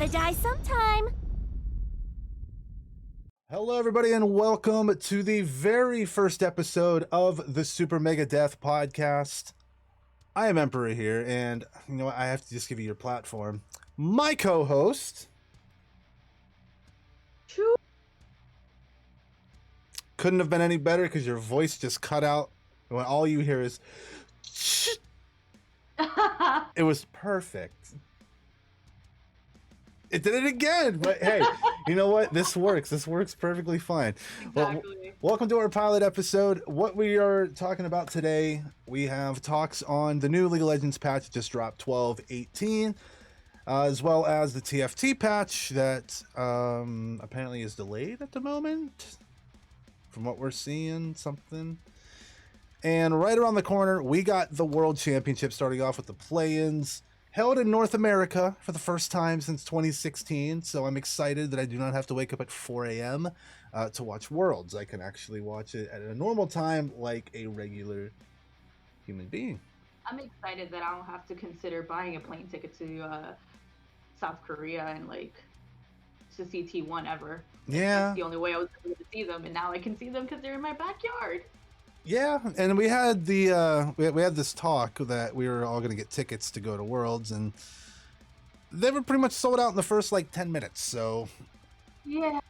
Gotta die sometime. Hello, everybody, and welcome to the very first episode of the Super Mega Death podcast. I am Emperor here, and you know what? I have to just give you your platform. My co-host couldn't have been any better because your voice just cut out. And when all you hear is, it was perfect. It did it again, but hey, you know what? This works. This works perfectly fine. Exactly. Well, welcome to our pilot episode. What we are talking about today, we have talks on the new League of Legends patch that just dropped 12.18, as well as the TFT patch that apparently is delayed at the moment, from what we're seeing, something. And right around the corner, we got the World Championship, starting off with the play-ins, held in North America for the first time since 2016, so I'm excited that I do not have to wake up at 4 a.m. To watch Worlds. I can actually watch it at a normal time like a regular human being. I'm excited that I don't have to consider buying a plane ticket to South Korea and to see T1 ever. Yeah. That's the only way I was able to see them, and now I can see them because they're in my backyard. Yeah, and we had the we had this talk that we were all going to get tickets to go to Worlds, and they were pretty much sold out in the first 10 minutes. So yeah,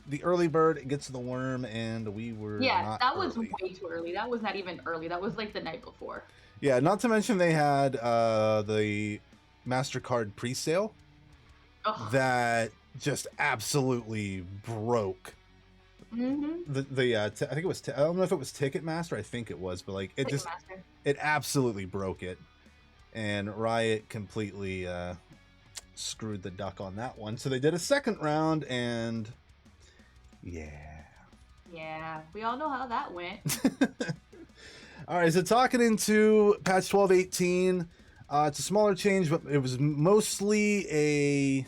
the early bird gets the worm, and we were that was early. way too early. That was not even early. That was the night before. Yeah, not to mention they had the MasterCard pre-sale that just absolutely broke. Mm-hmm. I think it was. I don't know if it was Ticketmaster. I think it was, but it absolutely broke it, and Riot completely screwed the duck on that one. So they did a second round, and yeah, we all know how that went. All right, so talking into patch 12.18, it's a smaller change, but it was mostly a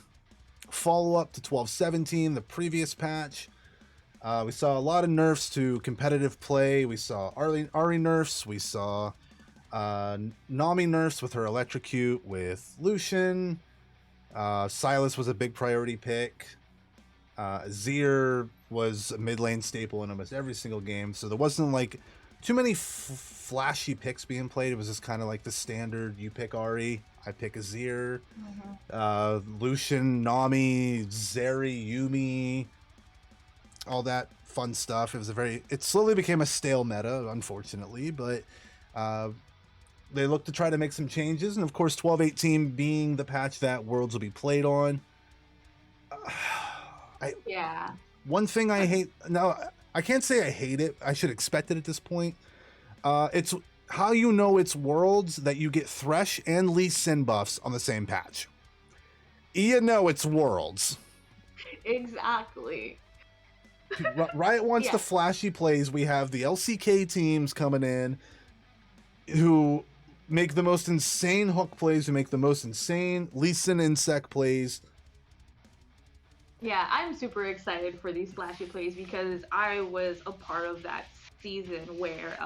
follow-up to 12.17, the previous patch. We saw a lot of nerfs to competitive play. We saw Ari nerfs. We saw Nami nerfs with her electrocute with Lucian. Silas was a big priority pick. Azir was a mid lane staple in almost every single game. So there wasn't too many flashy picks being played. It was just kind of the standard, you pick Ari, I pick Azir. Lucian, Nami, Zeri, Yumi, all that fun stuff. It slowly became a stale meta, unfortunately, but they look to try to make some changes, and of course 12.18 being the patch that Worlds will be played on. One thing I hate, no, I can't say I hate it, I should expect it at this point. It's how you know it's Worlds that you get Thresh and Lee Sin buffs on the same patch. You know it's Worlds. Exactly. Riot wants the flashy plays. We have the LCK teams coming in who make the most insane hook plays, who make the most insane Lee Sin insect plays. Yeah, I'm super excited for these flashy plays because I was a part of that season where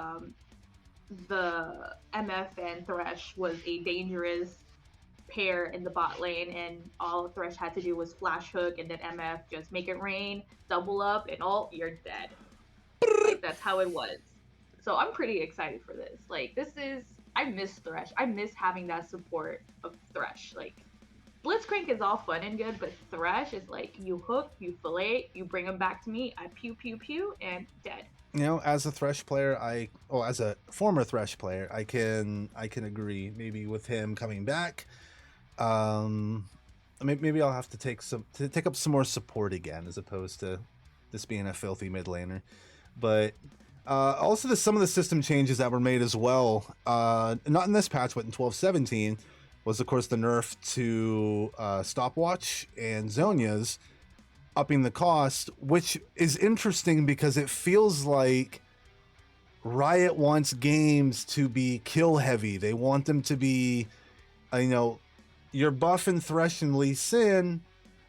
the MF and Thresh was a dangerous pair in the bot lane, and all Thresh had to do was flash hook, and then MF just make it rain, double up, and you're dead. That's how it was. So I'm pretty excited for this. I miss Thresh. I miss having that support of Thresh. Blitzcrank is all fun and good, but Thresh is you hook, you fillet, you bring him back to me, I pew pew pew, and dead. You know, as a Thresh player, as a former Thresh player, I can agree maybe with him coming back. Maybe I'll have to take up some more support again, as opposed to this being a filthy mid laner. But also some of the system changes that were made as well, not in this patch, but in 12.17, was of course the nerf to Stopwatch and Zhonya's, upping the cost, which is interesting because it feels like Riot wants games to be kill heavy. They want them to be, you're buffing Thresh and Lee Sin,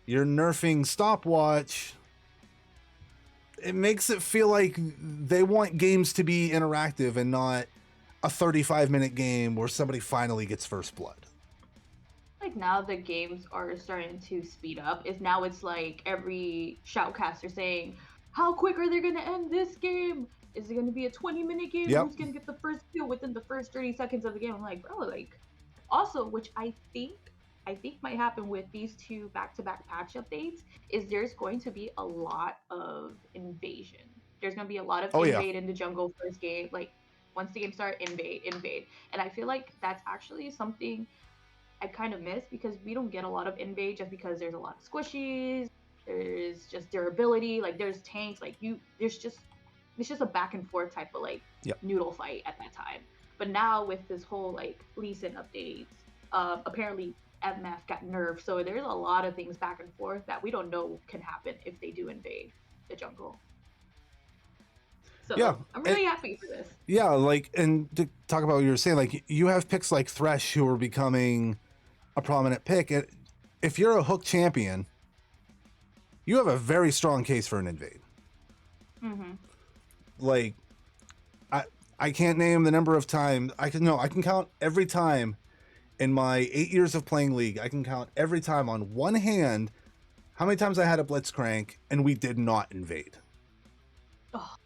you're nerfing Stopwatch. It makes it feel like they want games to be interactive and not a 35-minute game where somebody finally gets first blood. like now the games are starting to speed up. Is now it's like every shoutcaster saying, "How quick are they gonna end this game? Is it gonna be a 20-minute game? Yep. Who's gonna get the first kill within the first 30 seconds of the game?" I'm like, bro, like also, which I think might happen with these two back-to-back patch updates, is there's going to be a lot of invasion. There's going to be a lot of Oh yeah. invade in the jungle first game. Like once the game start, invade, and I feel like that's actually something I kind of miss because we don't get a lot of invade just because there's a lot of squishies. There's just durability. Like there's tanks. Like there's just it's just a back and forth type of like Yep. noodle fight at that time. But now with this whole like recent updates, apparently MF got nerfed, so there's a lot of things back and forth that we don't know can happen if they do invade the jungle. So Yeah, I'm really happy for this. Yeah, like, and to talk about what you were saying, like, you have picks like Thresh who are becoming a prominent pick. And if you're a hook champion, you have a very strong case for an invade. Mm-hmm. Like, I can't name the number of times I can count every time in my 8 years of playing League. I can count every time on one hand how many times I had a blitzcrank and we did not invade. Oh,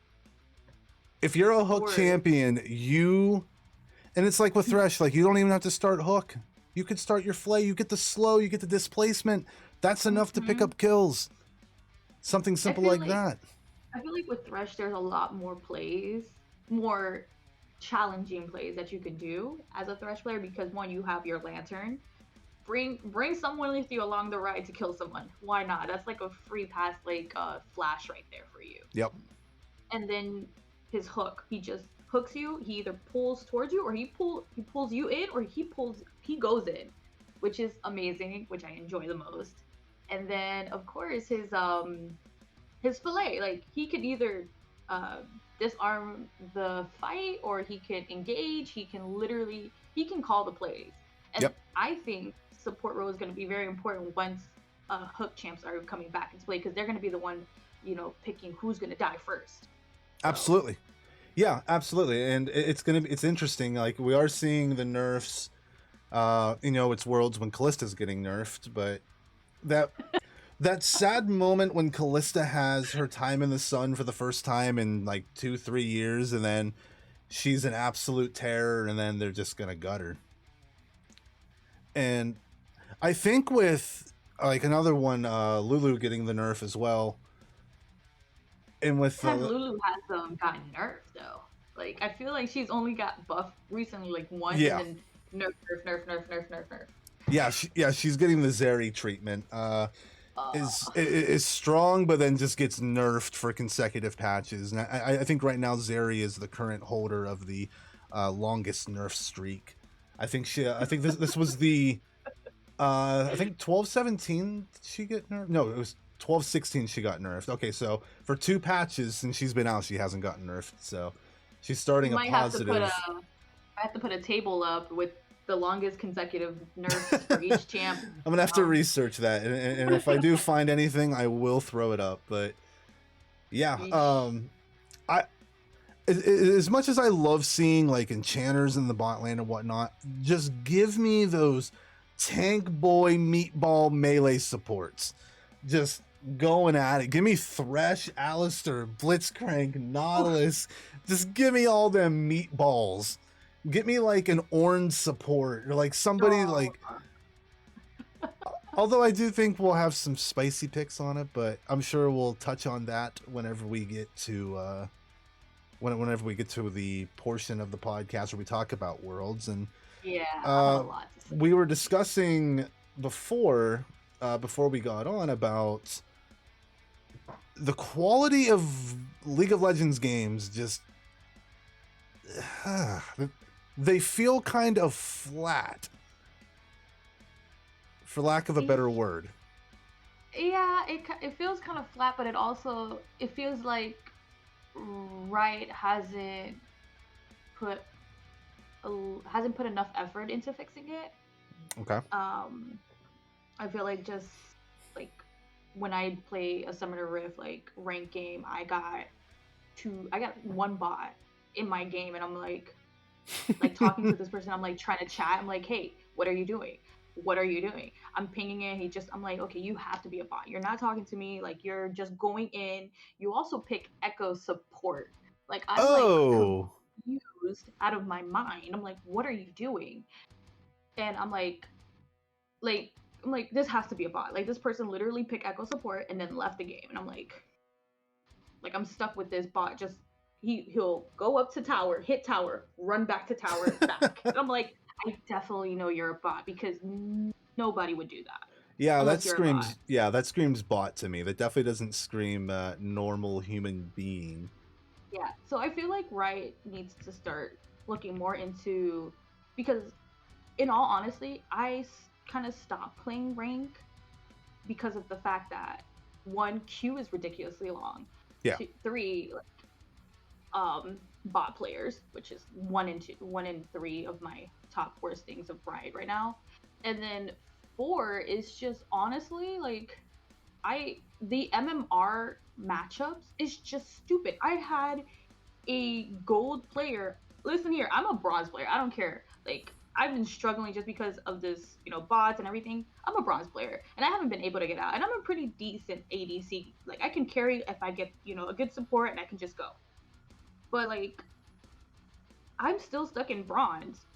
If you're a hook champion, and it's like with Thresh, like you don't even have to start hook. You could start your flay, you get the slow, you get the displacement. That's enough to pick up kills. Something simple like that. I feel like with Thresh, there's a lot more plays, more challenging plays that you can do as a Thresh player because one, you have your lantern. Bring someone with you along the ride to kill someone. Why not? That's like a free pass, like flash right there for you. Yep. And then his hook, he just hooks you. He either pulls towards you, or he pulls you in, or he goes in, which is amazing, which I enjoy the most. And then of course his fillet, like he could either disarm the fight or he can engage. He can call the plays. And yep. I think support role is going to be very important once hook champs are coming back into play because they're going to be the one, picking who's going to die first. So. Absolutely. Yeah, absolutely. And it's interesting. Like we are seeing the nerfs. It's Worlds when Callista's getting nerfed, but that sad moment when Callista has her time in the sun for the first time in like 2-3 years, and then she's an absolute terror, and then they're just gonna gut her. And I think with like another one, Lulu getting the nerf as well. And with Lulu has gotten nerfed though. Like I feel like she's only got buffed recently, like once, yeah. and then nerf. Yeah, she's getting the Zeri treatment. Is strong, but then just gets nerfed for consecutive patches. And I think right now Zeri is the current holder of the longest nerf streak. I think this was the I think 12-17 she get nerfed. No, it was 12-16 she got nerfed. Okay, so for 2 patches since she's been out, she hasn't gotten nerfed. So she's starting a positive. I have to put a table up with the longest consecutive nerfs for each champ. I'm gonna have to research that, and if I do find anything, I will throw it up. But yeah, as much as I love seeing like enchanters in the bot lane and whatnot, just give me those tank boy meatball melee supports, just going at it. Give me Thresh, Alistair, Blitzcrank, Nautilus. Just give me all them meatballs. Get me like an orange support or like somebody like. Although I do think we'll have some spicy picks on it, but I'm sure we'll touch on that whenever we get to whenever we get to the portion of the podcast where we talk about Worlds. And yeah, a lot to say. We were discussing before we got on about the quality of League of Legends games. Just they feel kind of flat, for lack of a better word. Yeah, it feels kind of flat, but it feels like Riot hasn't put enough effort into fixing it. Okay. I feel like just like when I play a Summoner Rift like ranked game, I got one bot in my game, and I'm like talking to this person, I'm like trying to chat, I'm like, hey, what are you doing? what are you doing? I'm pinging it. I'm like, okay, you have to be a bot. You're not talking to me. Like, you're just going in. You also pick Echo support. Like, I'm like Oh. confused out of my mind. I'm like, what are you doing? And like, I'm like, this has to be a bot. Like, this person literally picked Echo support and then left the game. And I'm like, I'm stuck with this bot. Just he'll go up to tower, hit tower, run back to tower, back. And I'm like, I definitely know you're a bot because nobody would do that Yeah, unless you're a bot. that screams bot to me. That definitely doesn't scream normal human being. Yeah. So I feel like Riot needs to start looking more into, because in all honesty, I kind of stopped playing rank because of the fact that one, queue is ridiculously long. Yeah. Two, three, bot players, which is 1 in 3 of my top worst things of Riot right now. And then 4 is just honestly like the MMR matchups is just stupid. I had a gold player. Listen here, I'm a bronze player. I don't care. Like, I've been struggling just because of this, bots and everything. I'm a bronze player and I haven't been able to get out. And I'm a pretty decent ADC. Like, I can carry if I get, a good support and I can just go. But like, I'm still stuck in bronze.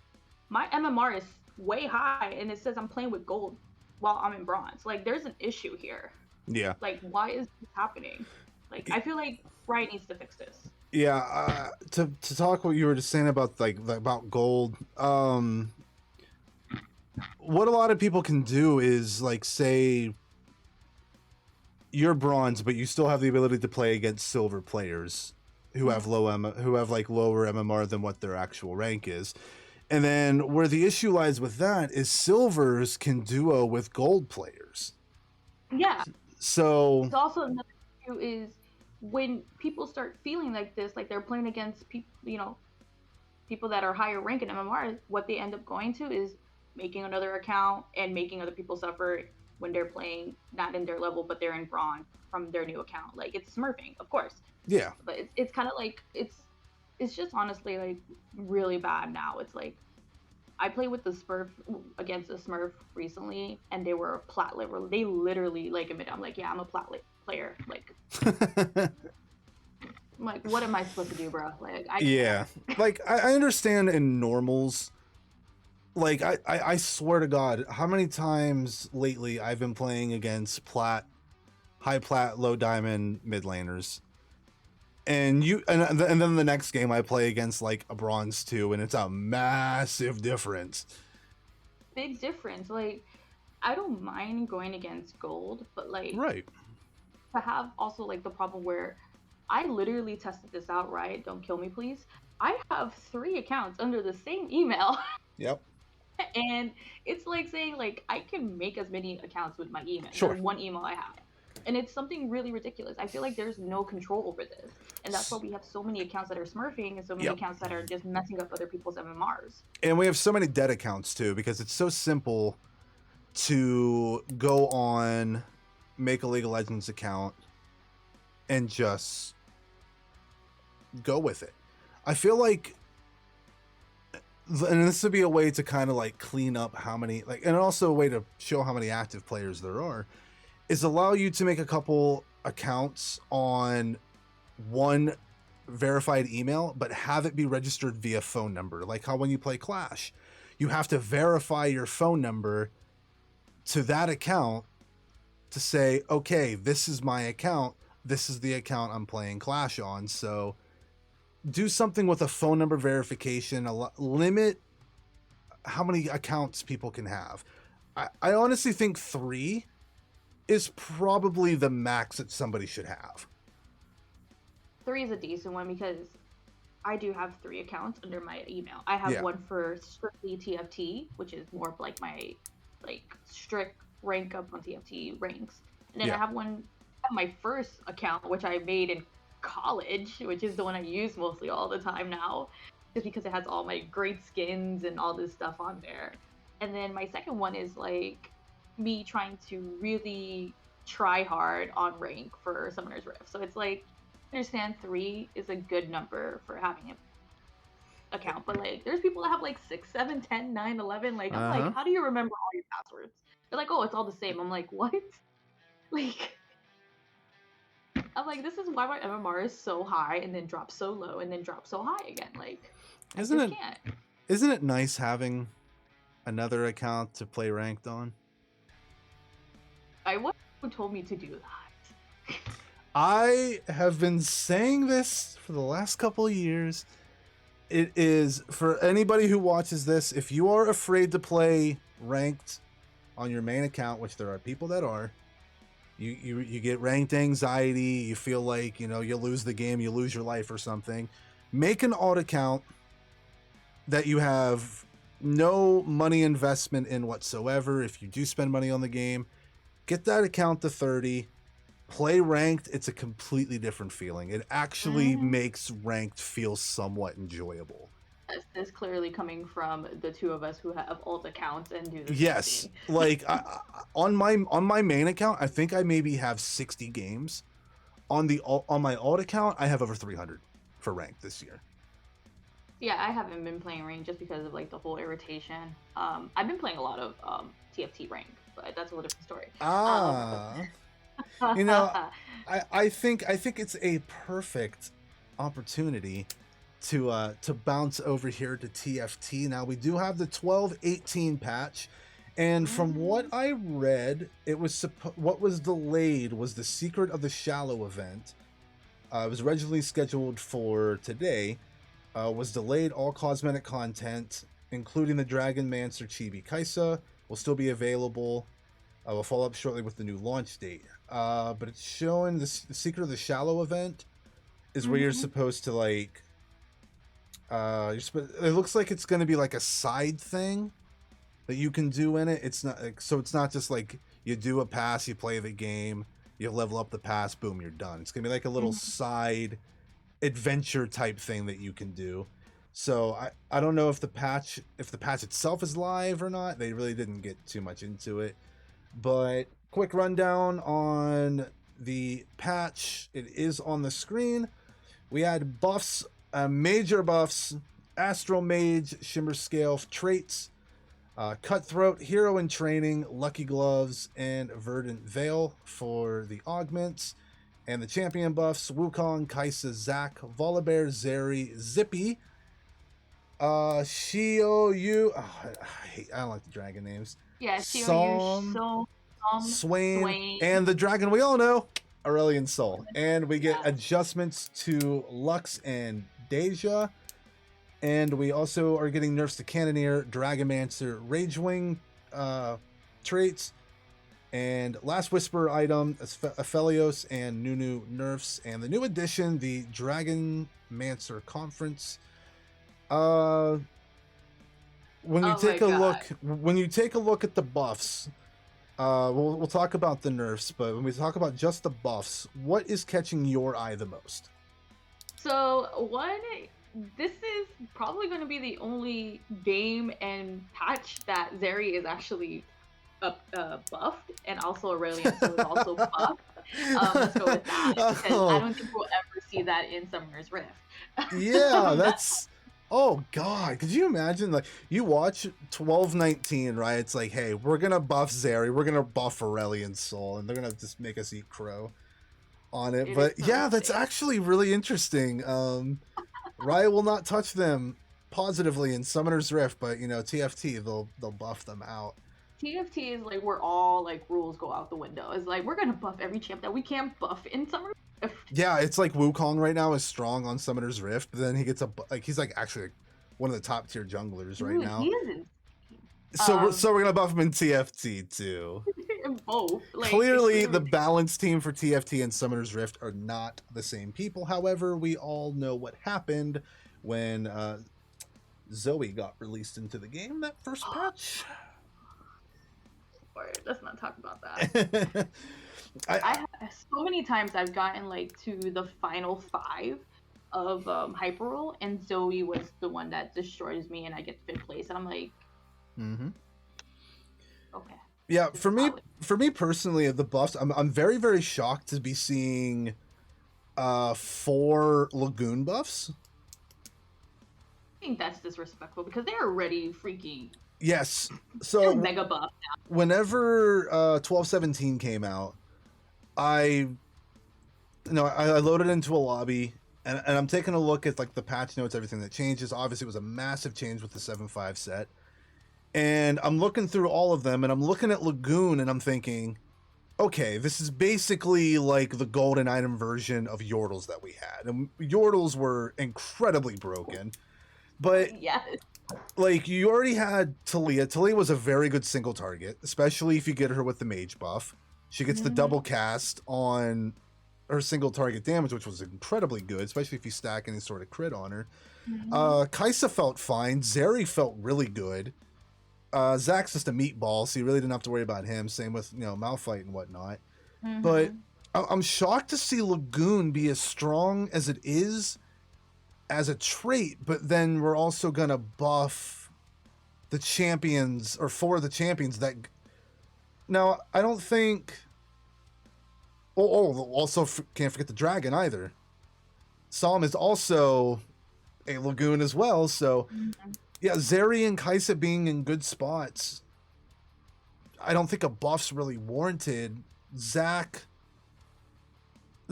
My MMR is way high and it says I'm playing with gold while I'm in bronze. Like, there's an issue here. Yeah. Like, why is this happening? Like, I feel like Riot needs to fix this. Yeah, to talk what you were just saying about about gold. What a lot of people can do is like say you're bronze, but you still have the ability to play against silver players who have like lower MMR than what their actual rank is. And then where the issue lies with that is silvers can duo with gold players. Yeah. So it's also another issue is when people start feeling like this, like they're playing against people, people that are higher rank in MMR, what they end up going to is making another account and making other people suffer when they're playing not in their level, but they're in bronze from their new account. Like, it's smurfing, of course. Yeah. But it's kind of like, it's just honestly like really bad now. It's like, I played with the Smurf against a Smurf recently, and they were a plat level. They literally like admit, I'm like, yeah, I'm a plat player. Like, I'm like, what am I supposed to do, bro? Like, yeah, like I understand in normals. Like I swear to God, how many times lately I've been playing against high plat, low diamond mid laners, and then the next game I play against like a bronze 2, and it's a massive difference. Big difference. Like, I don't mind going against gold, but like, right, to have also like the problem where I literally tested this out, right? Don't kill me, please. I have 3 accounts under the same email. Yep. And it's like saying like I can make as many accounts with my email, Sure. one email I have. And it's something really ridiculous. I feel like there's no control over this. And that's why we have so many accounts that are smurfing and so many accounts that are just messing up other people's MMRs. And we have so many dead accounts too, because it's so simple to go on, make a League of Legends account, and just go with it. I feel like, and this would be a way to kind of like clean up how many, like, and also a way to show how many active players there are, is allow you to make a couple accounts on one verified email, but have it be registered via phone number. Like how when you play Clash, you have to verify your phone number to that account to say, okay, this is my account. This is the account I'm playing Clash on. So do something with a phone number verification, limit how many accounts people can have. I honestly think 3 is probably the max that somebody should have. 3 is a decent one because I do have 3 accounts under my email. I have one for strictly TFT, which is more of like my strict rank up on TFT ranks. And then I have my first account, which I made in college, which is the one I use mostly all the time now, just because it has all my great skins and all this stuff on there. And then my second one is like me trying to really try hard on rank for Summoner's Rift. So it's like, I understand 3 is a good number for having account, but like there's people that have like 6, 7, 10, 9, 11. Like I'm Uh-huh. like, how do you remember all your passwords? They're like, oh, it's all the same. I'm like, what? Like I'm like, this is why my MMR is so high and then drops so low and then drops so high again. Like I Isn't just it can't. isn't it nice having another account to play ranked on? I what who told me to do that? I have been saying this for the last couple of years. It is for anybody who watches this, if you are afraid to play ranked on your main account, which there are people that are, you get ranked anxiety, you feel like, you know, you lose the game, you lose your life or something. Make an alt account that you have no money investment in whatsoever. If you do spend money on the game, get that account to 30. Play ranked, it's a completely different feeling. It actually makes ranked feel somewhat enjoyable. This is clearly coming from the two of us who have alt accounts and do this. Yes, like on my main account, I think I maybe have 60 games. On my alt account, I have over 300 for ranked this year. Yeah, I haven't been playing rank just because of like the whole irritation. I've been playing a lot of TFT rank, but that's a whole different story. You know, I think it's a perfect opportunity to bounce over here to TFT. Now we do have the 12-18 patch, and from what I read, it was what was delayed was the Secret of the Shallow event. It was originally scheduled for today. Was delayed. All cosmetic content, including the Dragon Mancer Chibi Kaisa, will still be available. Will follow up shortly with the new launch date. But it's showing the Secret of the Shallow event is where you're supposed to like. It looks like it's going to be like a side thing that you can do in it. It's not like, so it's not just like you do a pass, you play the game, you level up the pass, boom, you're done. It's gonna be like a little side adventure type thing that you can do. So I don't know if the patch itself is live or not. They really didn't get too much into it. But quick rundown on the patch. It is on the screen. We had buffs, major buffs, Astral Mage, Shimmer Scale traits, Cutthroat, Hero in Training, Lucky Gloves, and Verdant Veil for the augments. And the champion buffs, Wukong, Kaisa, Zac, Volibear, Zeri, Zippy, Shio Yu. Oh, I don't like the dragon names. Yeah, Shio Yu, Swain, and the dragon we all know, Aurelion Sol. And we get adjustments to Lux and Deja. And we also are getting nerfs to Cannoneer, Dragomancer, Ragewing traits. And Last Whisper item, Aphelios and Nunu nerfs. And the new addition, the Dragonmancer Conference. When you take a look at the buffs, we'll talk about the nerfs, but when we talk about just the buffs, what is catching your eye the most? So this is probably going to be the only game and patch that Zeri is actually buffed, and also Aurelion Sol is also buffed. Let's go with that, because I don't think we'll ever see that in Summoner's Rift. Yeah, that's... Oh god, could you imagine, like, you watch 12-19, right? It's like, hey, we're gonna buff Zeri, we're gonna buff Aurelion Sol, and they're gonna just make us eat crow on it. But yeah, that's actually really interesting. Riot will not touch them positively in Summoner's Rift, but you know, TFT, they'll buff them out. TFT is like where all like rules go out the window. It's like we're gonna buff every champ that we can't buff in Summoner's Rift. Yeah, it's like Wukong right now is strong on Summoner's Rift, but then he gets he's like actually one of the top tier junglers right now. He isn't. So we're gonna buff him in TFT too. Both. Like, clearly, the balance team for TFT and Summoner's Rift are not the same people. However, we all know what happened when Zoe got released into the game that first patch. Let's not talk about that. I so many times I've gotten like to the final 5 of Hyperroll, and Zoe was the one that destroys me, and I get 5th place, and I'm like, okay. Yeah, for me personally, the buffs, I'm very, very shocked to be seeing 4 Lagoon buffs. think that's disrespectful because they're already freaking. Yes. They're So mega buff whenever 1217 came out, I I loaded into a lobby and I'm taking a look at like the patch notes, everything that changes. Obviously, it was a massive change with the 7.5 set, and I'm looking through all of them, and I'm looking at Lagoon, and I'm thinking, okay, this is basically like the golden item version of Yordles that we had, and Yordles were incredibly broken, but now. Yes. like you already had Talia. Talia was a very good single target, especially if you get her with the mage buff. She gets the double cast on her single target damage, which was incredibly good, especially if you stack any sort of crit on her. Kaisa felt fine. Zeri felt really good. Zach's just a meatball, so you really didn't have to worry about him. Same with Malphite and whatnot. But I'm shocked to see Lagoon be as strong as it is as a trait, but then we're also gonna buff the champions, or for the champions that. Now I don't think. Also can't forget the dragon either. Psalm is also a Lagoon as well, so yeah, Zeri and Kaisa being in good spots. I don't think a buff's really warranted. The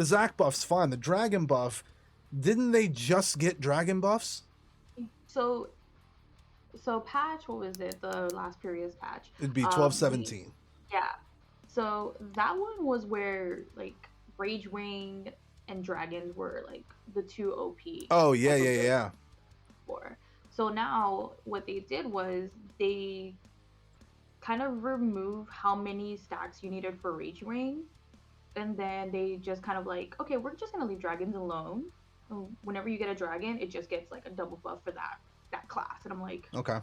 Zach buff's fine. The dragon buff, didn't they just get dragon buffs? So patch, what was it? The last previous patch. It'd be 1217. Yeah. So that one was where like Rage Wing and Dragons were like the two OP. Oh yeah. For. So now what they did was they kind of remove how many stacks you needed for Rage Wing, and then they just kind of like, okay, we're just gonna leave dragons alone. Whenever you get a dragon, it just gets like a double buff for that class, and I'm like, okay.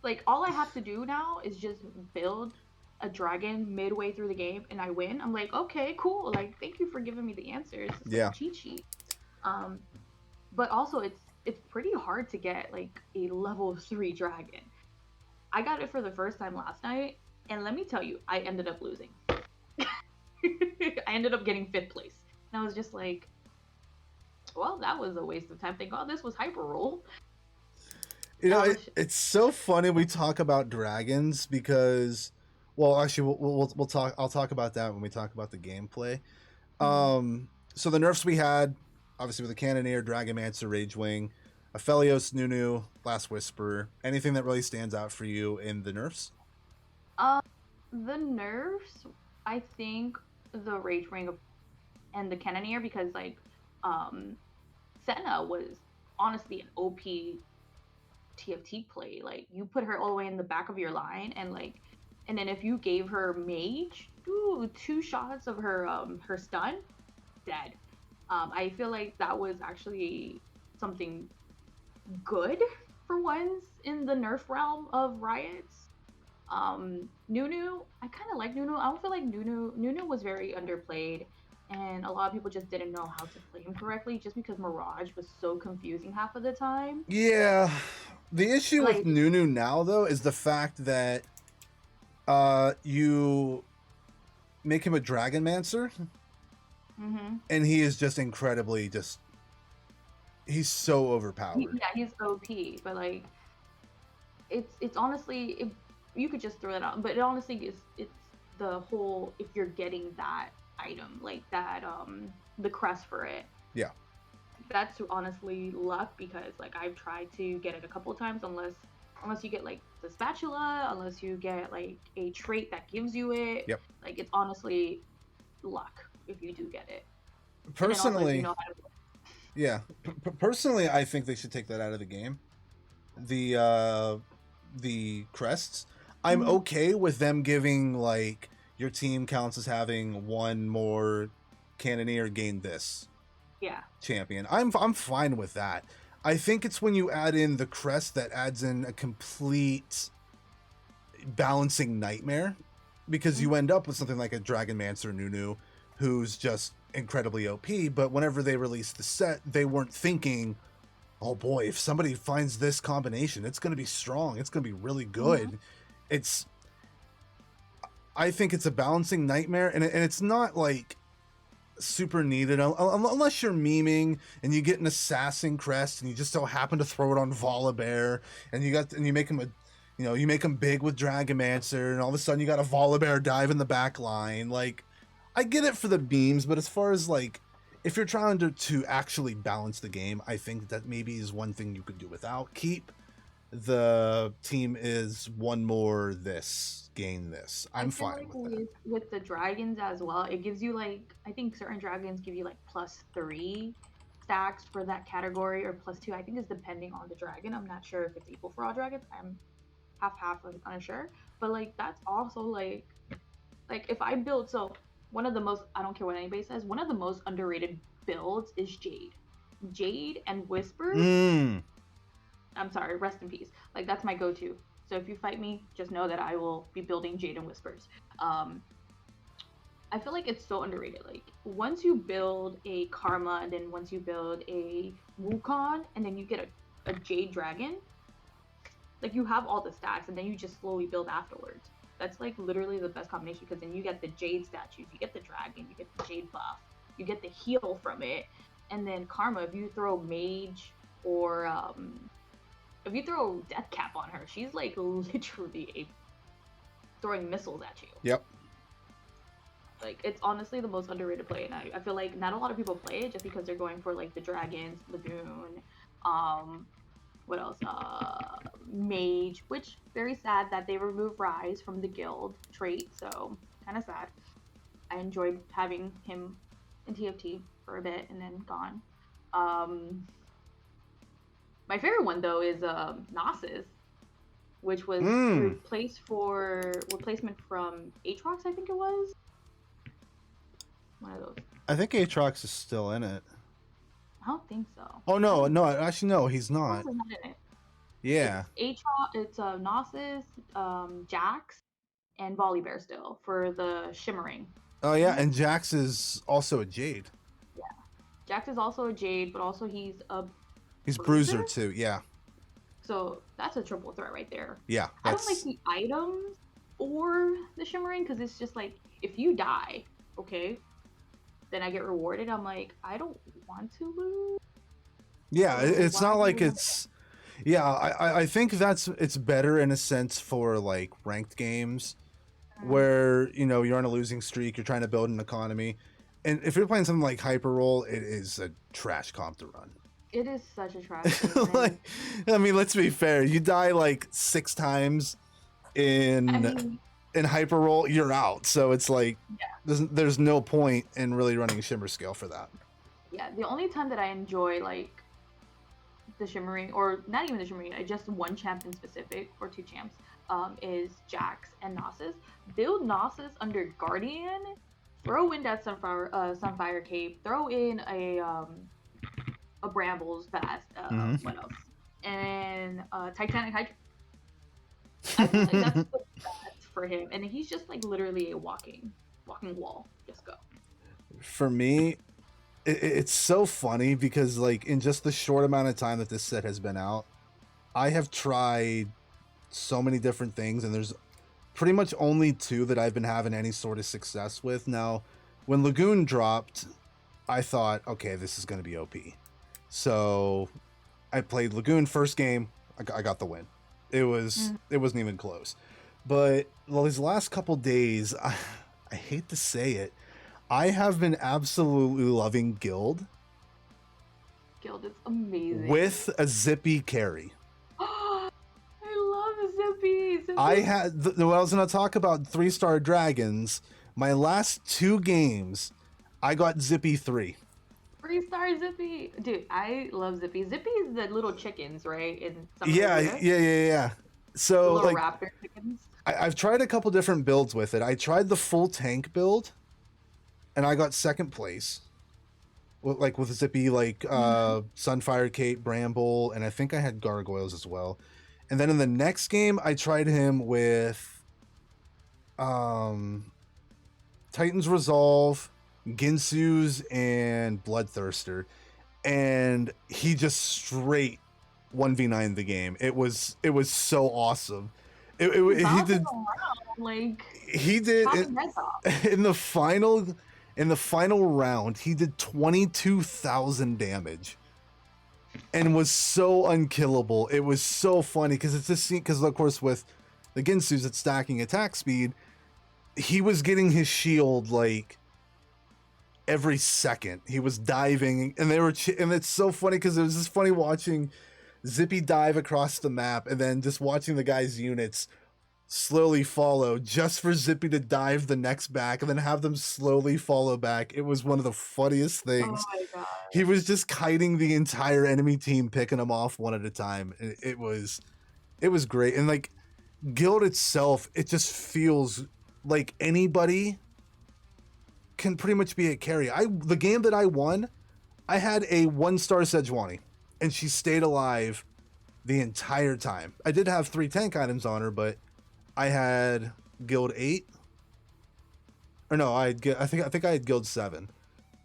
Like all I have to do now is just build a dragon midway through the game and I win. I'm like, okay, cool. Like, thank you for giving me the answers. It's like a cheat sheet. But also it's pretty hard to get like a level 3 dragon. I got it for the first time last night, and let me tell you, I ended up losing. I ended up getting 5th place. And I was just like, well, that was a waste of time. Thank God this was hyper roll. It's so funny we talk about dragons because, well, actually, we'll talk. I'll talk about that when we talk about the gameplay. So the nerfs we had, obviously, with the Cannoneer, Dragonmancer, Ragewing, Aphelios, Nunu, Last Whisper. Anything that really stands out for you in the nerfs? The nerfs, I think the Ragewing and the Cannoneer, because like, Senna was honestly an OP TFT play. Like, you put her all the way in the back of your line, and then if you gave her Mage, 2 shots of her her stun, dead. I feel like that was actually something good for once in the nerf realm of riots. Nunu, I kind of like Nunu. I don't feel like Nunu was very underplayed, and a lot of people just didn't know how to play him correctly just because Mirage was so confusing half of the time. Yeah. The issue with Nunu now, though, is the fact that you make him a Dragonmancer, and he is just incredibly he's so overpowered. Yeah, he's OP, but like, it's honestly, you could just throw that out, but it honestly is, it's the whole, if you're getting that item, like that, the crest for it. Yeah. That's honestly luck, because like I've tried to get it a couple of times, unless you get like the spatula, unless you get like a trait that gives you it. Yep. Like, it's honestly luck if you do get it. Personally, yeah. Personally, I think they should take that out of the game. The crests. I'm okay with them giving like your team counts as having 1 more Cannoneer gain this. Yeah. Champion. I'm fine with that. I think it's when you add in the crest that adds in a complete balancing nightmare, because you end up with something like a Dragonmancer Nunu who's just incredibly OP, but whenever they released the set, they weren't thinking, oh boy, if somebody finds this combination, it's going to be strong. It's going to be really good. I think it's a balancing nightmare, and it's not like super needed unless you're memeing and you get an assassin crest and you just so happen to throw it on Volibear and you make him you make him big with Dragomancer and all of a sudden you got a Volibear dive in the back line. Like, I get it for the beams, but as far as like if you're trying to actually balance the game, I think that maybe is one thing you could do without. Keep the team is one more this, gain this. I'm fine with that. With the dragons as well, it gives you like, I think certain dragons give you like +3 stacks for that category, or +2. I think is depending on the dragon. I'm not sure if it's equal for all dragons. I'm half unsure. But like that's also like if I build, so one of the most, I don't care what anybody says, one of the most underrated builds is Jade. Jade and Whispers. I'm sorry, rest in peace. Like that's my go-to. So if you fight me, just know that I will be building Jade and Whispers. I feel like it's so underrated. Like once you build a Karma, and then once you build a Wukong, and then you get a Jade Dragon, like you have all the stacks, and then you just slowly build afterwards. That's like literally the best combination, because then you get the Jade statues, you get the dragon, you get the Jade buff, you get the heal from it, and then Karma, if you throw Mage or if you throw Death Cap on her, she's like literally throwing missiles at you. Yep. Like it's honestly the most underrated play, and I feel like not a lot of people play it just because they're going for like the dragons, Lagoon, what else? Mage, which very sad that they removed Rise from the guild trait, so kind of sad. I enjoyed having him in TFT for a bit and then gone. My favorite one though is Gnosis, which was replacement from Aatrox, I think it was. One of those. I think Aatrox is still in it. I don't think so. Oh no, actually no, he's not. Not in it. Yeah. It's Gnosis, Jax, and Volibear still for the shimmering. Oh yeah, and Jax is also a Jade. Yeah, Jax is also a Jade, but also he's Bruiser too. Yeah. So that's a triple threat right there. Yeah. I don't like the items or the shimmering, because it's just like if you die, okay, then I get rewarded. I'm like, I don't want to lose. Yeah, it's not like it's. Yeah, I think it's better in a sense for like ranked games, where you're on a losing streak, you're trying to build an economy, and if you're playing something like Hyper Roll, it is a trash comp to run. It is such a trash. Like, I mean, let's be fair. You die like 6 times in Hyper Roll, you're out. So it's like, there's no point in really running a Shimmer scale for that. Yeah, the only time that I enjoy like the shimmering, or not even the shimmering, just one champ in specific, or 2 champs, is Jax and Gnosis. Build Gnosis under Guardian, throw in that Sunfire Cape, throw in a Brambles Vast, what else? And Titanic Hydra. I feel like that's the best for him, and he's just like literally a walking wall. Just go. For me, it's so funny because like in just the short amount of time that this set has been out, I have tried so many different things, and there's pretty much only 2 that I've been having any sort of success with. Now, when Lagoon dropped, I thought, okay, this is going to be OP. So I played Lagoon first game. I got the win. It wasn't even close. But these last couple days, I hate to say it, I have been absolutely loving Guild. Guild is amazing. With a Zippy carry. I love Zippy. I had, I was going to talk about 3-star dragons. My last 2 games, I got Zippy 3. 3-star Zippy. Dude, I love Zippy. Zippy is the little chickens, right? Yeah. So, little like, raptor chickens. I've tried a couple different builds with it. I tried the full tank build, and I got 2nd place. With Zippy, Sunfire Cape, Bramble, and I think I had Gargoyles as well. And then in the next game, I tried him with Titan's Resolve, Ginsu's, and Bloodthirster, and he just straight 1v9 the game. It was so awesome. He did in the final In the final round, he did 22,000 damage and was so unkillable. It was so funny because it's just because of course with the Ginsu's it's stacking attack speed. He was getting his shield like every second. He was diving, and and it's so funny because it was just funny watching Zippy dive across the map and then just watching the guy's units slowly follow just for Zippy to dive the next back and then have them slowly follow back. It was one of the funniest Oh things. my god. He was just kiting the entire enemy team, picking them off one at a time. It was great. And like guild itself, it just feels like anybody can pretty much be a carry. The game that I won, I had a 1-star Sejuani, and she stayed alive the entire time. I did have 3 tank items on her, but I had guild 8. Or no, I think I had guild 7.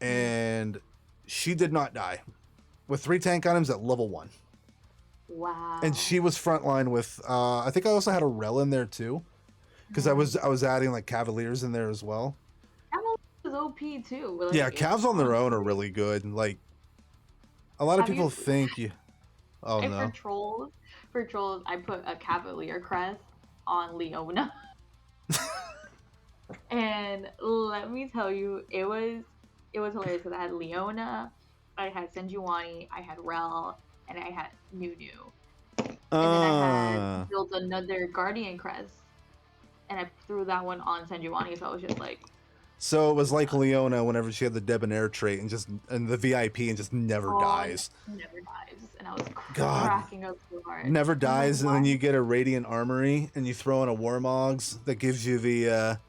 And she did not die with 3 tank items at level 1. Wow. And she was frontline with I think I also had a Rel in there too, because I was adding like Cavaliers in there as well. Is OP too. Like, Yeah, Cavs on their own are really good. Like a lot of people think you. Oh and no. For trolls, I put a Cavalier crest on Leona. And let me tell you, it was hilarious because I had Leona, I had Senjuani, I had Rel, and I had Nunu. And then I had built another Guardian crest, and I threw that one on Senjuani, so I was just like. So it was like Leona whenever she had the Debonair trait and the VIP and just never dies. Never dies, and I was cracking up so hard. Never dies, and then you get a Radiant Armory and you throw in a Warmogs that gives you the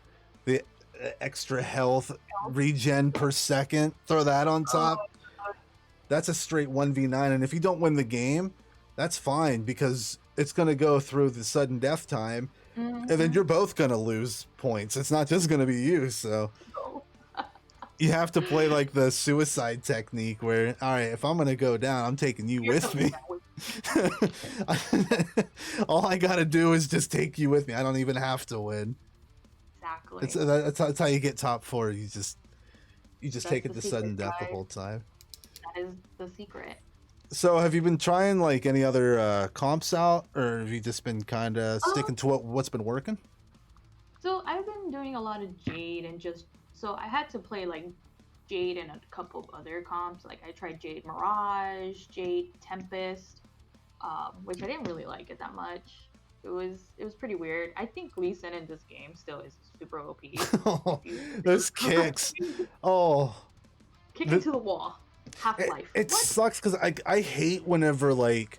extra health regen per second. Throw that on top. That's a straight 1v9, and if you don't win the game, that's fine because it's going to go through the sudden death time, and then you're both going to lose points. It's not just going to be you, so you have to play like the suicide technique where, all right, if I'm going to go down, I'm taking you with me. All I got to do is just take you with me. I don't even have to win. Exactly. That's how you get top 4. You just take it to sudden death the whole time. That is the secret. So have you been trying like any other comps out, or have you just been kind of sticking to what's been working? So I've been doing a lot of Jade and so I had to play like Jade and a couple of other comps. Like I tried Jade Mirage, Jade Tempest, which I didn't really like it that much. It was pretty weird. I think Lee Sin in this game still is super OP. Oh, those kicks. Oh. Kick into the wall. Half-Life. It sucks because I hate whenever like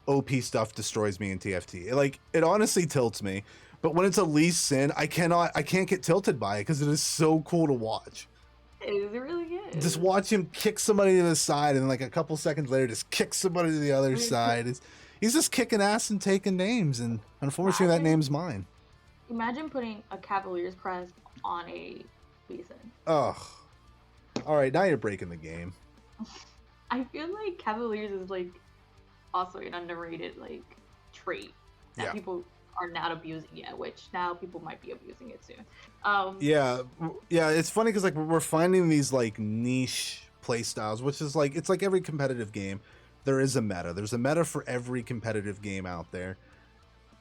OP stuff destroys me in TFT. Like it honestly tilts me. But when it's a Lee Sin, I can't get tilted by it because it is so cool to watch. It is really good. Just watch him kick somebody to the side and like a couple seconds later just kick somebody to the other side. He's just kicking ass and taking names, and unfortunately that name's mine. Imagine putting a Cavalier's crest on a Lee Sin. Ugh. Alright, now you're breaking the game. I feel like Cavaliers is like also an underrated like trait that people are not abusing yet, which now people might be abusing it soon. Yeah, it's funny because like we're finding these like niche play styles, which is like it's like every competitive game. There is a meta. There's a meta for every competitive game out there.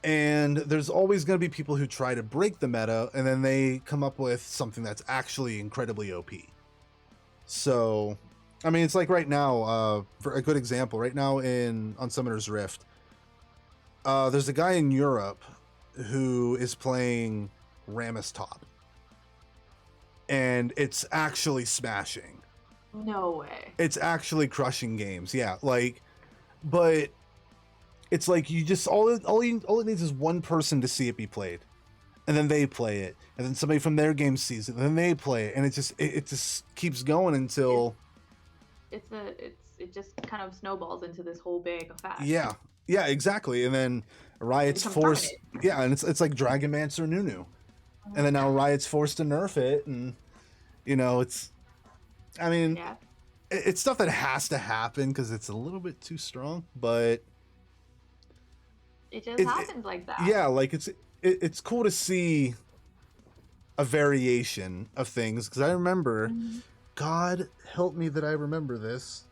And there's always going to be people who try to break the meta, and then they come up with something that's actually incredibly OP. So I mean, it's like right now, for a good example, right now on Summoner's Rift, there's a guy in Europe who is playing Rammus top. And it's actually smashing. No way. It's actually crushing games, yeah. Like, but it's like you just all it needs is one person to see it be played, and then they play it, and then somebody from their game sees it, and then they play it, and it just keeps going until. It just kind of snowballs into this whole big effect. Yeah, exactly. And then Riot's forced. Yeah, and it's like Dragonmancer Nunu, and then now Riot's forced to nerf it, and it's. I mean, it's stuff that has to happen because it's a little bit too strong, but it just happens like that. Yeah, like it's cool to see a variation of things, because I remember, Mhm. God help me that I remember this.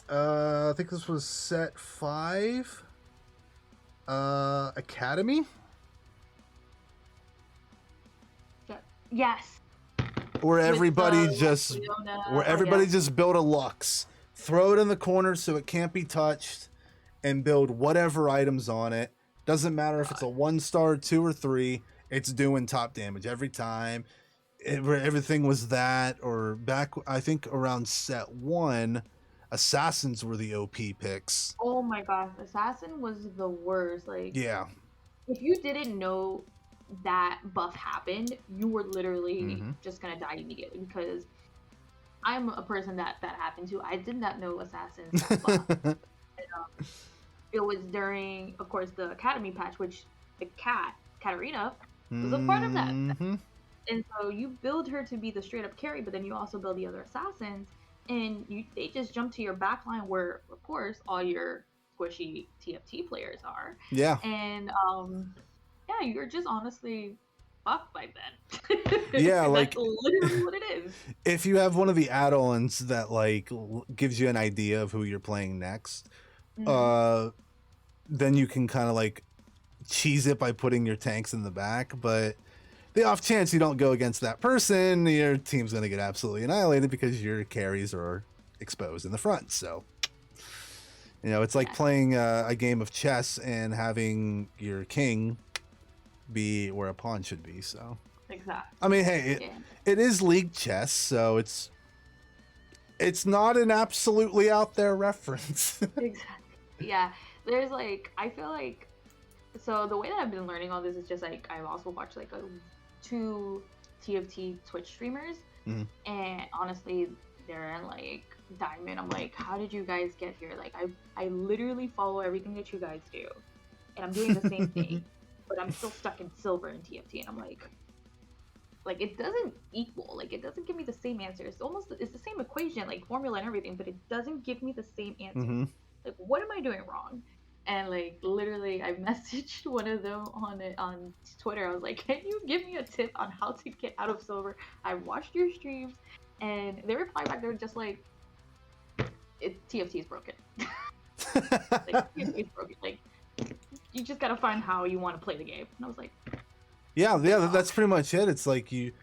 I think this was set 5. Academy, Yes. where With everybody like just Leona. where Oh everybody yeah. just build a Lux, throw it in the corner so it can't be touched, and build whatever items on it. Doesn't matter if it's a 1-star, 2 or 3. It's doing top damage every time. Everything was that, or back I think around set 1, assassins were the OP picks. Oh my gosh, Assassin was the worst. Like, Yeah. if you didn't know that buff happened, you were literally Mm-hmm. just gonna die immediately because I'm a person that happened to. I did not know Assassins got buffed. It was during, of course, the Academy patch, which the Katarina, was a part of that. Mm-hmm. And so you build her to be the straight up carry, but then you also build the other assassins, and they just jump to your backline where, of course, all your squishy TFT players are. Yeah. And yeah, you're just honestly fucked by then. Yeah, That's like literally what it is. if you have one of the add-ons that like gives you an idea of who you're playing next, Mm-hmm. uh then you can kind of like cheese it by putting your tanks in the back, but the off chance you don't go against that person, your team's going to get absolutely annihilated because your carries are exposed in the front. So, it's like Yeah, playing a game of chess and having your king be where a pawn should be. So, exactly. I mean, hey, Yeah. it is league chess, so it's not an absolutely out there reference. Exactly. Yeah. There's like, I feel like, so the way that I've been learning all this is just like I've also watched like 2 TFT Twitch streamers, Mhm. and honestly, they're in like diamond. I'm like, how did you guys get here? Like, I literally follow everything that you guys do, and I'm doing the same thing, but I'm still stuck in silver in TFT, and I'm like it doesn't equal. Like, it doesn't give me the same answer. It's the same equation, like formula and everything, but it doesn't give me the same answer. Mm-hmm. Like, what am I doing wrong? And like literally, I messaged one of them on Twitter. I was like, "Can you give me a tip on how to get out of silver? I watched your streams," and they replied back. They were just like, TFT is broken. Like, TFT is broken. Like, you just gotta find how you want to play the game." And I was like, Yeah, that's pretty much it. It's like you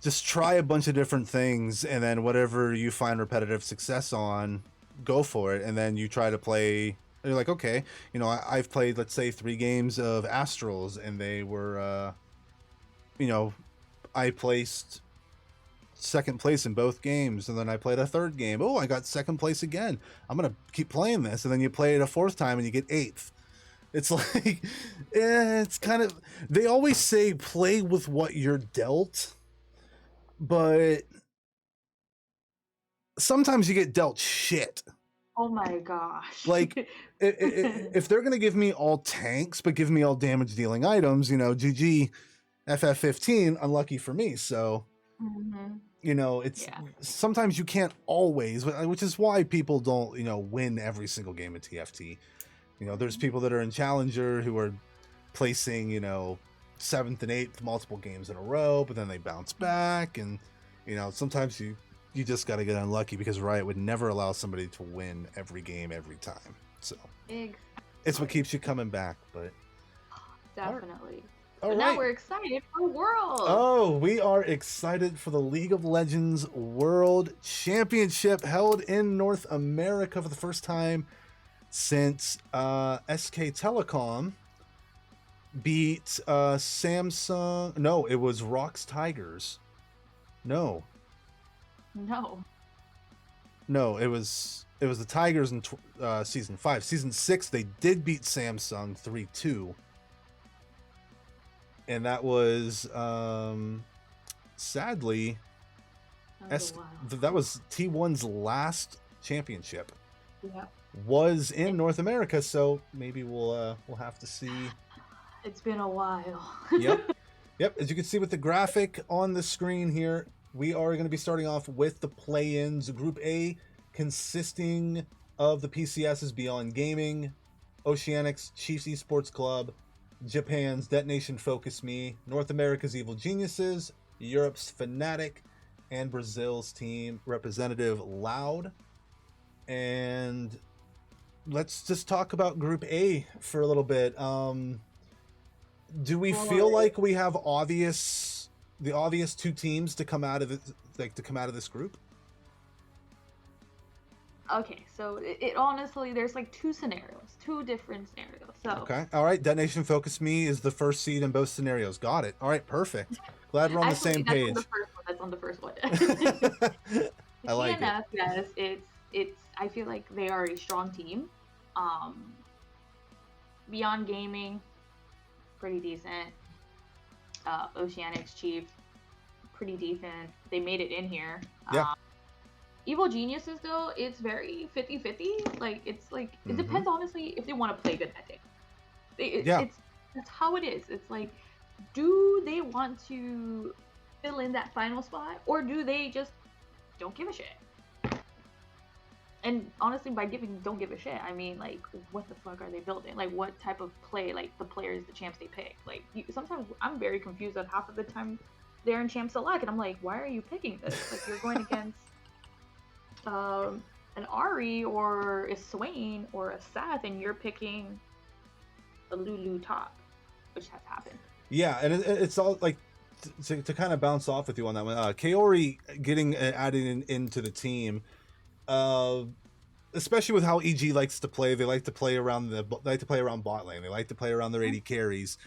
just try a bunch of different things, and then whatever you find repetitive success on, go for it. And then you try to play. You're like, okay, I've played, let's say, 3 games of Astrals, and they were, I placed second place in both games, and then I played a third game. Oh, I got second place again. I'm gonna keep playing this, and then you play it a 4th time, and you get 8th. It's like, it's kind of. They always say play with what you're dealt, but sometimes you get dealt shit. "Oh my gosh." Like, if they're gonna give me all tanks but give me all damage dealing items, GG, FF15, unlucky for me. So, Hmm. it's Yeah. sometimes you can't always, which is why people don't, win every single game of TFT. There's people that are in Challenger who are placing, 7th and 8th multiple games in a row, but then they bounce back, and sometimes you just got to get unlucky because Riot would never allow somebody to win every game every time. So it's what keeps you coming back. But Definitely. all But right. now we're excited for Worlds. Oh, we are excited for the League of Legends World Championship held in North America for the first time since SK Telecom beat Samsung. No, it was Rox Tigers. No, it was the Tigers in season 5. Season 6, they did beat Samsung 3-2, and that was sadly that was T1's last championship. Yep. Was in North America, so maybe we'll have to see. It's been a while. Yep. As you can see with the graphic on the screen here, we are going to be starting off with the play-ins. Group A, consisting of the PCSs Beyond Gaming, Oceanics, Chiefs Esports Club, Japan's Detonation Focus Me, North America's Evil Geniuses, Europe's Fnatic, and Brazil's team representative Loud. And let's just talk about Group A for a little bit. Do we feel like we have the obvious two teams to come out of it, like to come out of this group? Okay, so it honestly, there's like two different scenarios. So Okay, all right. Detonation Focus Me is the first seed in both scenarios. Got it. All right, perfect. Glad we're on actually, the same page. That's on the first one. I like TNF, yes, it's. I feel like they are a strong team. Beyond Gaming, pretty decent. Oceanics Chief, pretty decent. They made it in here. Yeah. Evil Geniuses, though, it's very 50-50. Like, it's like, it depends, honestly, if they want to play good that day. That's how it is. It's like, do they want to fill in that final spot, or do they just don't give a shit? And honestly, by don't give a shit, I mean, like, what the fuck are they building? Like, what type of play, like, the players, the champs they pick? Like, sometimes I'm very confused at half of the time they're in champ select, and I'm like, why are you picking this? Like, you're going against an Ari or a Swain or a Seth, and you're picking a Lulu top, which has happened. Yeah, and it's all like to kind of bounce off with you on that one. Kaori getting added into the team, especially with how EG likes to play. They like to play around bot lane. They like to play around their 80 carries.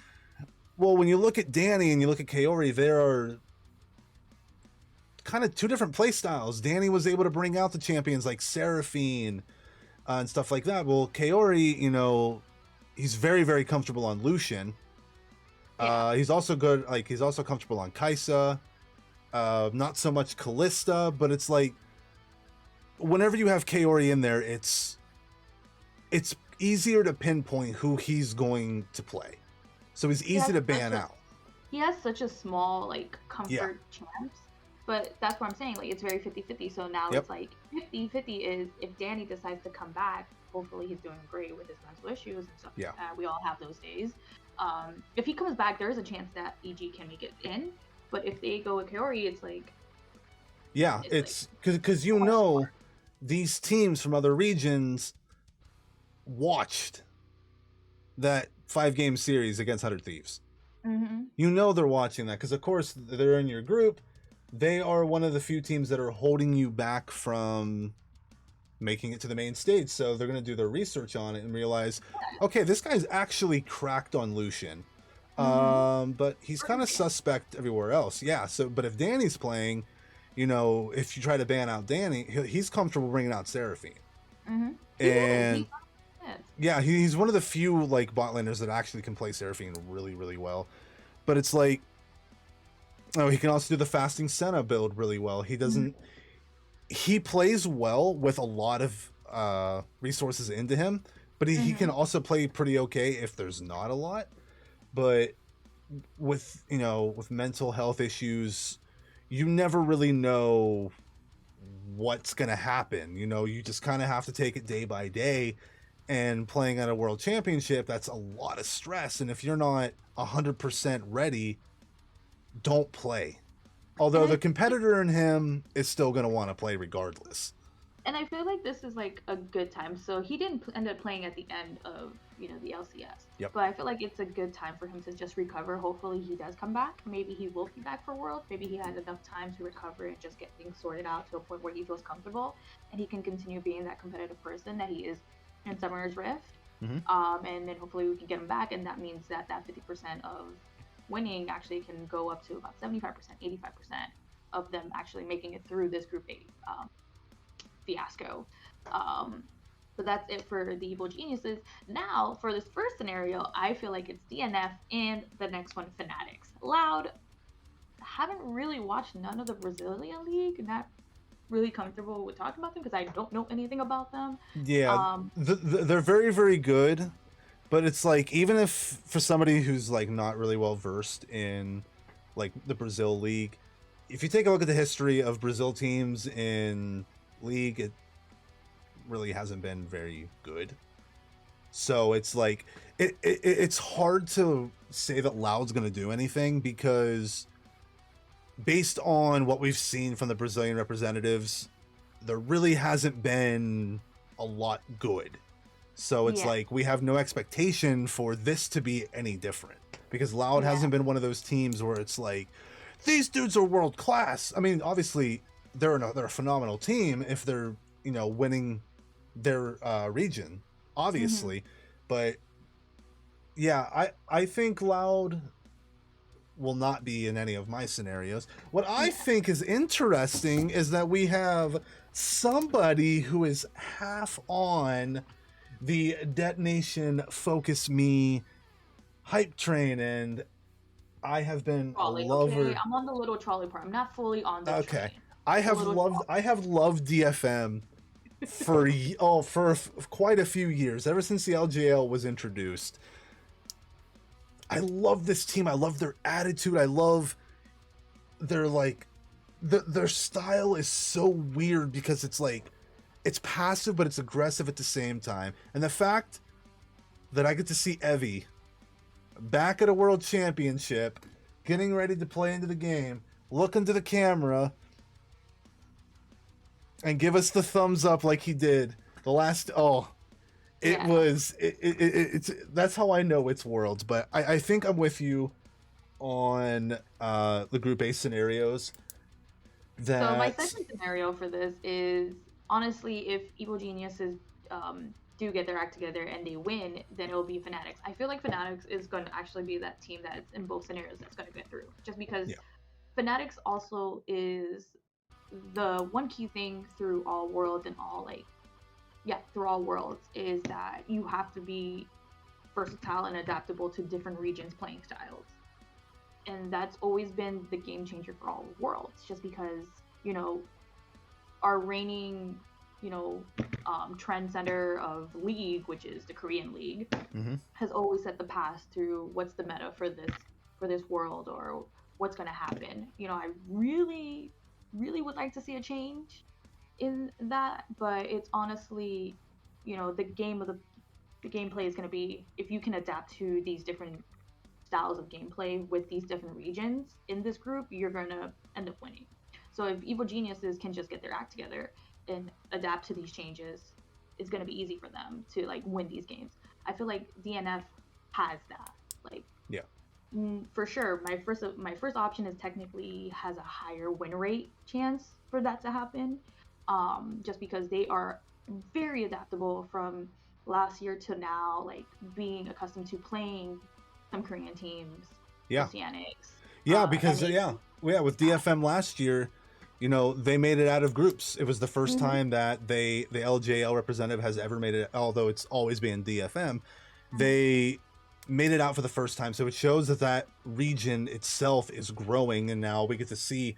Well, when you look at Danny and you look at Kaori, there are kind of two different play styles. Danny was able to bring out the champions like Seraphine and stuff like that. Well, Kaori, you know, he's very, very comfortable on Lucian. Yeah. He's also good. Like, he's also comfortable on Kai'Sa. Not so much Kalista, but it's like whenever you have Kaori in there, it's easier to pinpoint who he's going to play. So he's easy to ban out. He has such a small, like, comfort champs. But that's what I'm saying. Like, it's very 50-50. So now it's like 50-50 is if Danny decides to come back, hopefully he's doing great with his mental issues and stuff like that. We all have those days. If he comes back, there is a chance that EG can make it in. But if they go with Kaori, it's like... Yeah, it's because you know these teams from other regions watched that 5-game series against 100 Thieves. Mm-hmm. You know they're watching that because, of course, they're in your group. They are one of the few teams that are holding you back from making it to the main stage. So they're going to do their research on it and realize, okay, this guy's actually cracked on Lucian. But he's kind of suspect everywhere else. Yeah. So, but if Danny's playing, you know, if you try to ban out Danny, he's comfortable bringing out Seraphine. Mm-hmm. And yeah, he's one of the few like bot laners that actually can play Seraphine really, really well. But it's like, oh, he can also do the fasting Senna build really well. He doesn't. He plays well with a lot of resources into him, but he can also play pretty okay if there's not a lot. But with with mental health issues, you never really know what's gonna happen. You know, you just kind of have to take it day by day. And playing at a world championship, that's a lot of stress. And if you're not 100% ready, don't play. Although the competitor in him is still going to want to play regardless. And I feel like this is like a good time. So he didn't end up playing at the end of, the LCS. Yep. But I feel like it's a good time for him to just recover. Hopefully he does come back. Maybe he will be back for Worlds. Maybe he has enough time to recover and just get things sorted out to a point where he feels comfortable. And he can continue being that competitive person that he is in Summer's Rift. And then hopefully we can get him back. And that means that 50% of winning actually can go up to about 75%, 85% of them actually making it through this Group 8 fiasco. So that's it for the Evil Geniuses. Now, for this first scenario, I feel like it's DNF and the next one, Fanatics. Loud, haven't really watched none of the Brazilian League, not really comfortable with talking about them because I don't know anything about them. Yeah, they're very, very good. But it's like, even if for somebody who's like not really well versed in like the Brazil League, if you take a look at the history of Brazil teams in League, it really hasn't been very good. So it's like, It's hard to say that Loud's going to do anything because based on what we've seen from the Brazilian representatives, there really hasn't been a lot good. So it's like we have no expectation for this to be any different because Loud hasn't been one of those teams where it's like these dudes are world class. I mean, obviously they're a phenomenal team if they're, you know, winning their region, obviously. But yeah, I think Loud will not be in any of my scenarios. What I think is interesting is that we have somebody who is half on the Detonation Focus Me hype train, and I have been Trolley, a lover. okay? I'm on the little trolley part. I'm not fully on the train. I have loved DFM for quite a few years, ever since the LJL was introduced. I love this team. I love their attitude. I love their their style is so weird because it's like it's passive but it's aggressive at the same time. And the fact that I get to see Evie back at a world championship, getting ready to play into the game, look into the camera and give us the thumbs up like he did the last it's that's how I know it's Worlds. But I think I'm with you on the Group A scenarios. So my second scenario for this is honestly, if Evil Geniuses do get their act together and they win, then it'll be Fanatics. I feel like Fanatics is going to actually be that team that's in both scenarios that's going to get through, just because Fanatics also is the one key thing through all worlds and through all worlds is that you have to be versatile and adaptable to different regions' playing styles. And that's always been the game changer for all worlds, just because, you know, our reigning, you know, trend center of league, which is the Korean League, has always set the path through what's the meta for this world or what's going to happen. You know, I really would like to see a change in that, but it's honestly, you know, the gameplay is going to be, if you can adapt to these different styles of gameplay with these different regions in this group, you're going to end up winning. So if Evil Geniuses can just get their act together and adapt to these changes, it's going to be easy for them to like win these games. I feel like DNF has that. Like, for sure, my first option is technically has a higher win rate chance for that to happen, just because they are very adaptable from last year to now, like being accustomed to playing some Korean teams, Oceanics. Because with DFM last year, you know, they made it out of groups. It was the first time that the LJL representative has ever made it, although it's always been DFM. They made it out for the first time, so it shows that region itself is growing, and now we get to see,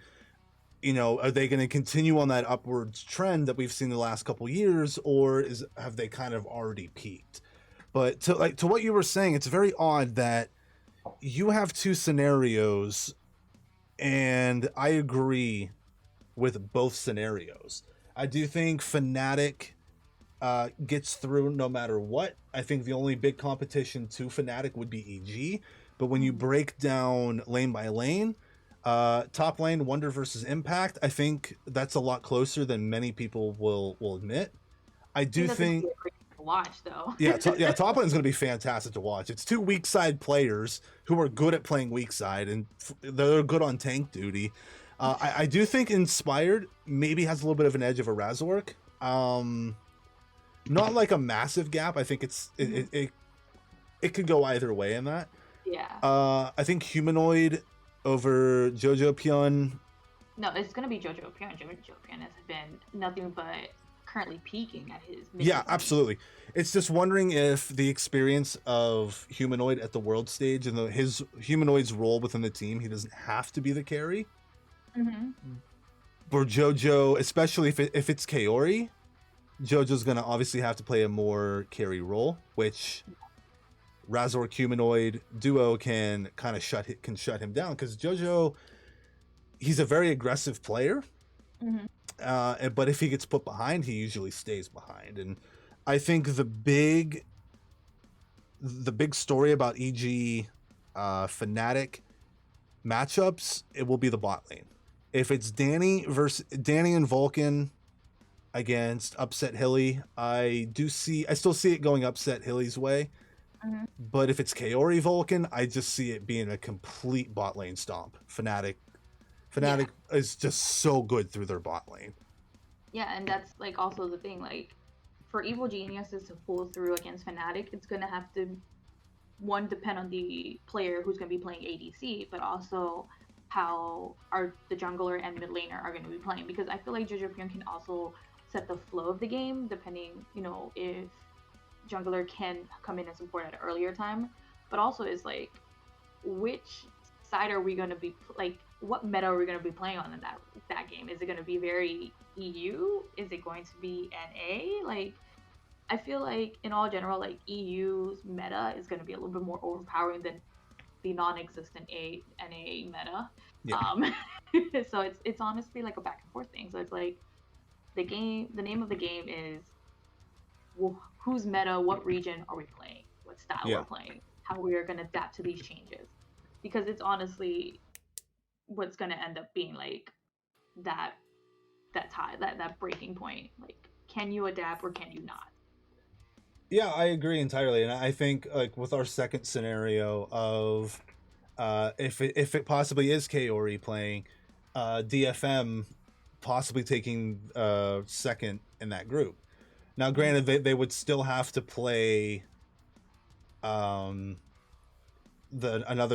you know, are they going to continue on that upwards trend that we've seen the last couple years, or have they kind of already peaked? But to what you were saying, it's very odd that you have two scenarios, and I agree with both scenarios. I do think Fnatic gets through no matter what. I think the only big competition to Fnatic would be EG, but when you break down lane by lane, top lane Wonder versus Impact, I think that's a lot closer than many people will admit. I do think watch though. Top lane is going to be fantastic to watch. It's two weak side players who are good at playing weak side, and they're good on tank duty. I do think Inspired maybe has a little bit of an edge of a Razork. Not like a massive gap. I think it could go either way in that. I think Humanoid over Jojo Pyun. No, it's gonna be Jojo Pyun. Jojo Pyun has been nothing but currently peaking at his absolutely. It's just wondering if the experience of Humanoid at the world stage and his Humanoid's role within the team, he doesn't have to be the carry. For Jojo, especially if it's Kaori, Jojo's gonna obviously have to play a more carry role, which Razork Humanoid duo can kind of shut him down, because Jojo, he's a very aggressive player. But if he gets put behind, he usually stays behind. And I think the big the big story about EG Fnatic matchups, it will be the bot lane. If it's Danny and Vulcan against Upset Hilly, I still see it going Upset Hilly's way. Mhm. But if it's Kaori Vulcan, I just see it being a complete bot lane stomp. Fnatic is just so good through their bot lane. Yeah, and that's like also the thing. Like for Evil Geniuses to pull through against Fnatic, it's gonna have to depend on the player who's gonna be playing ADC, but also how the jungler and mid laner are gonna be playing. Because I feel like Jojo Pyong can also set the flow of the game, depending, if jungler can come in and support at an earlier time, but also is like, which side are we going to be like? What meta are we going to be playing on in that game? Is it going to be very EU? Is it going to be NA? Like, I feel like in all general, like EU's meta is going to be a little bit more overpowering than the non-existent NA meta. Yeah. So it's honestly like a back and forth thing. So it's like the name of the game is, well, whose meta, what region are we playing, what style we're playing, how we are going to adapt to these changes, because it's honestly what's going to end up being like that tie, that breaking point. Like, can you adapt or can you not? Yeah, I agree entirely, and I think like with our second scenario of if it possibly is Kaori playing, DFM possibly taking second in that group. Now, granted, they would still have to play another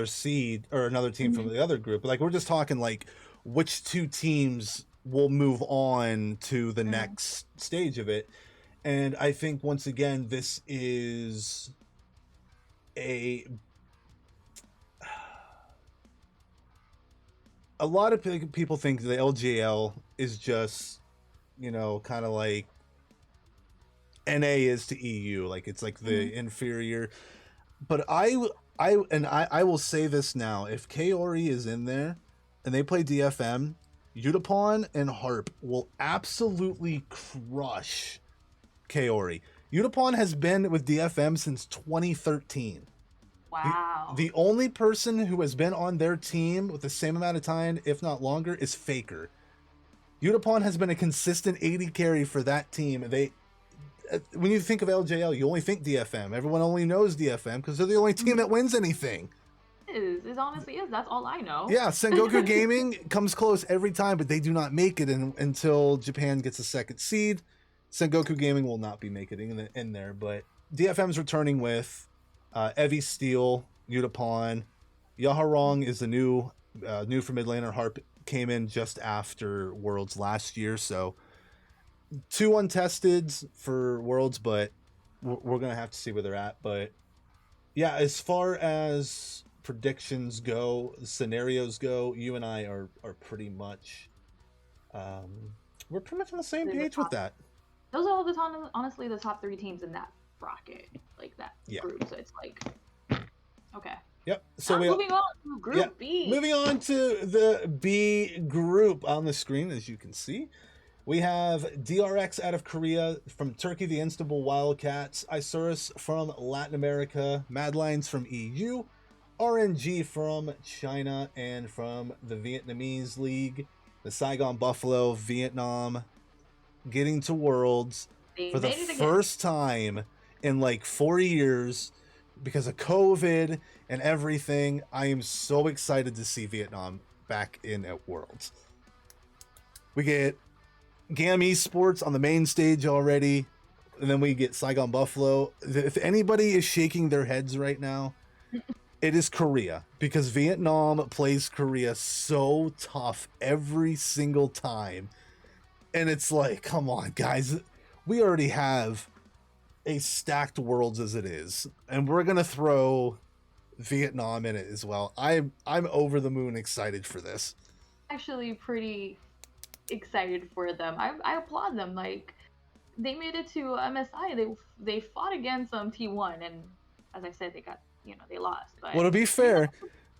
seed or another team from the other group. Like, we're just talking like which two teams will move on to the next stage of it. And I think once again, this is a lot of people think the LGL is just, kind of like NA is to EU, like it's like the inferior. But I will say this now: if Kaori is in there and they play DFM, Utapon and Harp will absolutely crush Kaori. Utapon has been with DFM since 2013. Wow. The only person who has been on their team with the same amount of time, if not longer, is Faker. Utapon has been a consistent 80 carry for that team. When you think of LJL, you only think DFM. Everyone only knows DFM because they're the only team that wins anything. It honestly is. That's all I know. Yeah, Sengoku Gaming comes close every time, but they do not make it until Japan gets a second seed. Sengoku Gaming will not be making it in there, but DFM's returning with Evie Steel, Utapon. Yaharong is the new for mid laner. Harp came in just after Worlds last year, so 2 untested for Worlds, but we're gonna have to see where they're at. But yeah, as far as predictions go, scenarios go, you and I are pretty much we're pretty much on the same page with that. Those are all honestly the top 3 teams in that bracket, like that group. So it's like, okay. Yep. So moving on to Group B. Moving on to the B group on the screen, as you can see. We have DRX out of Korea, from Turkey, the Instable Wildcats, Isurus from Latin America, Mad Lions from EU, RNG from China, and from the Vietnamese League, the Saigon Buffalo, Vietnam, getting to Worlds for the first time in like 4 years because of COVID and everything. I am so excited to see Vietnam back in at Worlds. We get GAM Esports on the main stage already, and then we get Saigon Buffalo. If anybody is shaking their heads right now, it is Korea, because Vietnam plays Korea so tough every single time. And it's like, come on, guys. We already have a stacked Worlds as it is, and we're going to throw Vietnam in it as well. I'm over the moon excited for this. Actually pretty excited for them. I applaud them. Like, they made it to MSI. They fought against T1, and as I said, they got, they lost. But well, to be fair,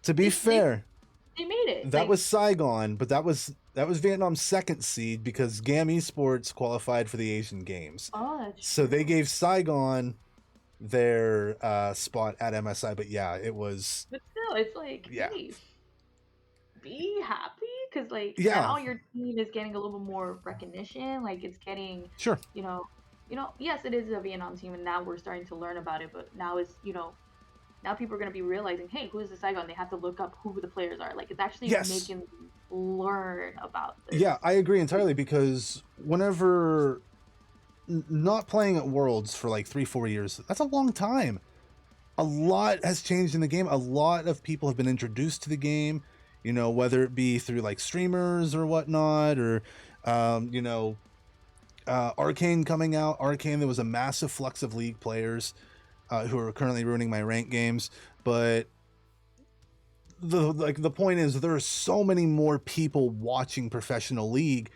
they made it. That was Saigon, but that was Vietnam's second seed because GAM Esports qualified for the Asian Games. Oh, that's so true. They gave Saigon their spot at MSI. But yeah, it was But still, it's like, yeah, hey, be happy because like yeah, now your team is getting a little more recognition. Like it's getting, sure, you know, yes, it is a Vietnam team, and now we're starting to learn about it. But now it's, now people are gonna be realizing, hey, who is the Saigon? They have to look up who the players are. Like it's actually yes, making them learn about this. yeah, I agree entirely because whenever not playing at Worlds for like 3-4 years, that's a long time. A lot has changed in the game. A lot of people have been introduced to the game, whether it be through like streamers or whatnot, or, um, you know, Arcane coming out. Arcane, there was a massive flux of League players who are currently ruining my rank games. But the point is, there are so many more people watching professional League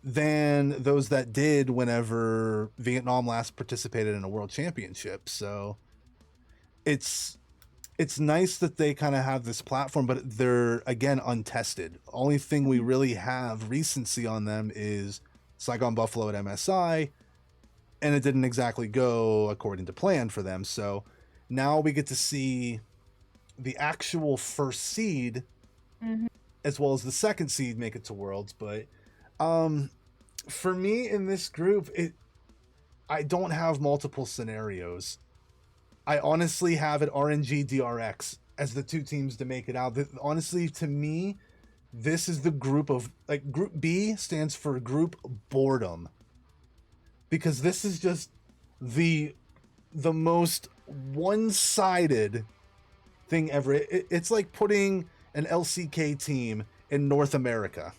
than those that did whenever Vietnam last participated in a world championship. So it's nice that they kind of have this platform, but they're again untested. Only thing we really have recency on them is Saigon Buffalo at MSI, and it didn't exactly go according to plan for them. So now we get to see the actual first seed Mm-hmm. as well as the second seed make it to Worlds. But for me in this group, I don't have multiple scenarios. I honestly have it RNG DRX as the two teams to make it out. Honestly, to me, this is the group of like Group B stands for group boredom, because this is just the most one-sided thing ever. It's like putting an LCK team in North America.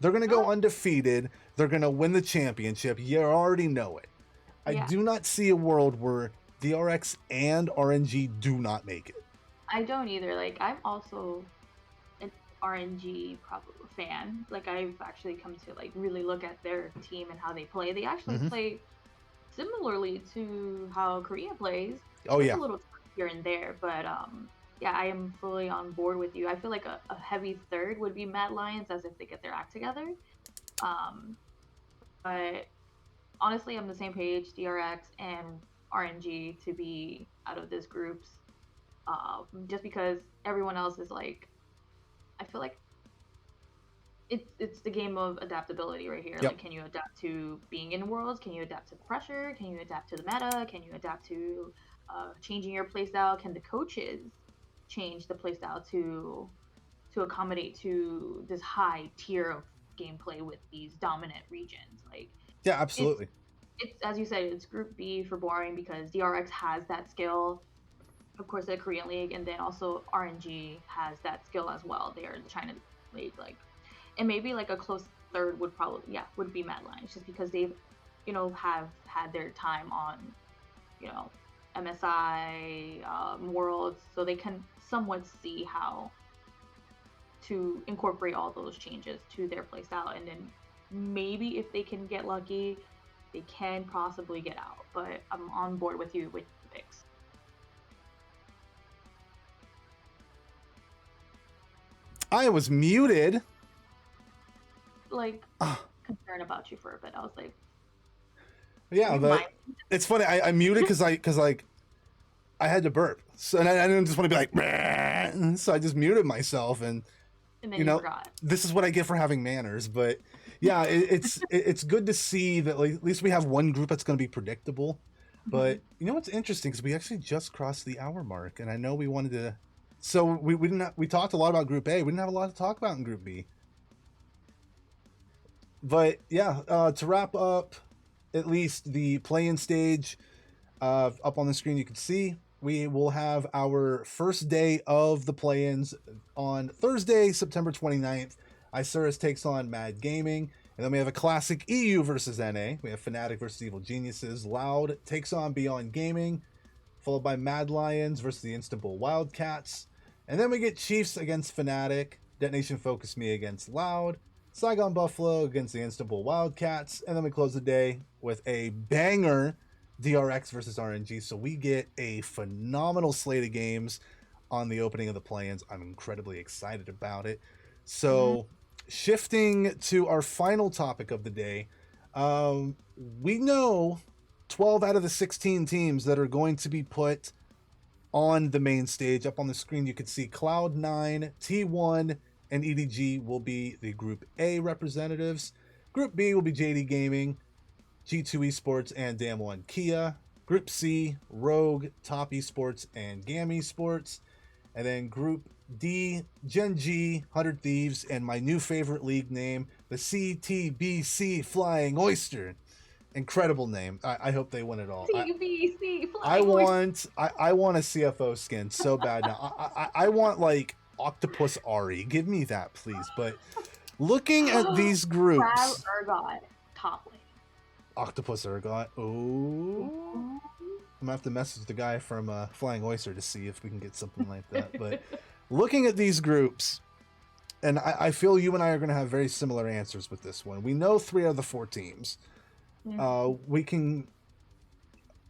They're gonna go undefeated. They're gonna win the championship. You already know it. I Yeah, do not see a world where DRX and RNG do not make it. I don't either. Like I'm also an RNG probably fan. Like I've actually come to like really look at their team and how they play. They actually Mm-hmm. play similarly to how Korea plays, Oh just a yeah, little here and there. But yeah, I am fully on board with you. I feel like a heavy third would be Mad Lions as if they get their act together. Um, but honestly, I'm the same page, DRX and RNG to be out of this groups. Just because everyone else is like, I feel like it's the game of adaptability right here. yep. Like, can you adapt to being in worlds? Can you adapt to the pressure? Can you adapt to the meta? Can you adapt to changing your playstyle? Can the coaches change the playstyle to accommodate to this high tier of gameplay with these dominant regions? Like, Yeah, it's absolutely. it's as you said, it's Group B for boring because DRX has that skill. Of course, the Korean League, and then also RNG has that skill as well. They are the China League, like, and maybe like a close third would probably would be Mad Lions, just because they've have had their time on you know MSI Worlds, so they can somewhat see how to incorporate all those changes to their playstyle, and then maybe if they can get lucky, they can possibly get out. But I'm on board with you with the picks. I was muted. Like Ah, concerned about you for a bit. I was like, yeah, you but might. it's funny. I muted because like I had to burp, so and I didn't just want to be like, "Meh," so I just muted myself, and And then you you know, forgot. this is what I get for having manners. But yeah, it's good to see that like, at least we have one group that's going to be predictable. Mhm. But you know what's interesting, because we actually just crossed the hour mark, and I know we wanted to. So we didn't we talked a lot about Group A. We didn't have a lot to talk about in Group B. But yeah, to wrap up, at least the play-in stage, up on the screen you can see we will have our first day of the play-ins on Thursday, September 29th. Isurus takes on Mad Gaming. And then we have a classic EU versus NA. We have Fnatic versus Evil Geniuses. Loud takes on Beyond Gaming, followed by Mad Lions versus the Istanbul Wildcats. And then we get Chiefs against Fnatic, Detonation Focus Me against Loud, Saigon Buffalo against the Istanbul Wildcats, and then we close the day with a banger DRX versus RNG. So we get a phenomenal slate of games on the opening of the play-ins. I'm incredibly excited about it. Mhm. So shifting to our final topic of the day, we know 12 out of the 16 teams that are going to be put on the main stage. Up on the screen, you can see Cloud9, T1, and EDG will be the Group A representatives. Group B will be JD Gaming, G2 Esports, and Damwon Kia. Group C, Rogue, Top Esports, and Gam Esports. And then Group D, Gen G, 100 Thieves, and my new favorite league name, the CTBC Flying Oyster. Incredible name. I hope they win it all. TBC. I want a CFO skin so bad now. I want like Octopus Ari. Give me that, please. But looking at these groups, Ergot, top lane. Octopus Ergot. Oh, I'm gonna have to message the guy from Flying Oyster to see if we can get something like that. But looking at these groups, and I feel you and I are gonna have very similar answers with this one. We know 3 out of the 4 teams. We can,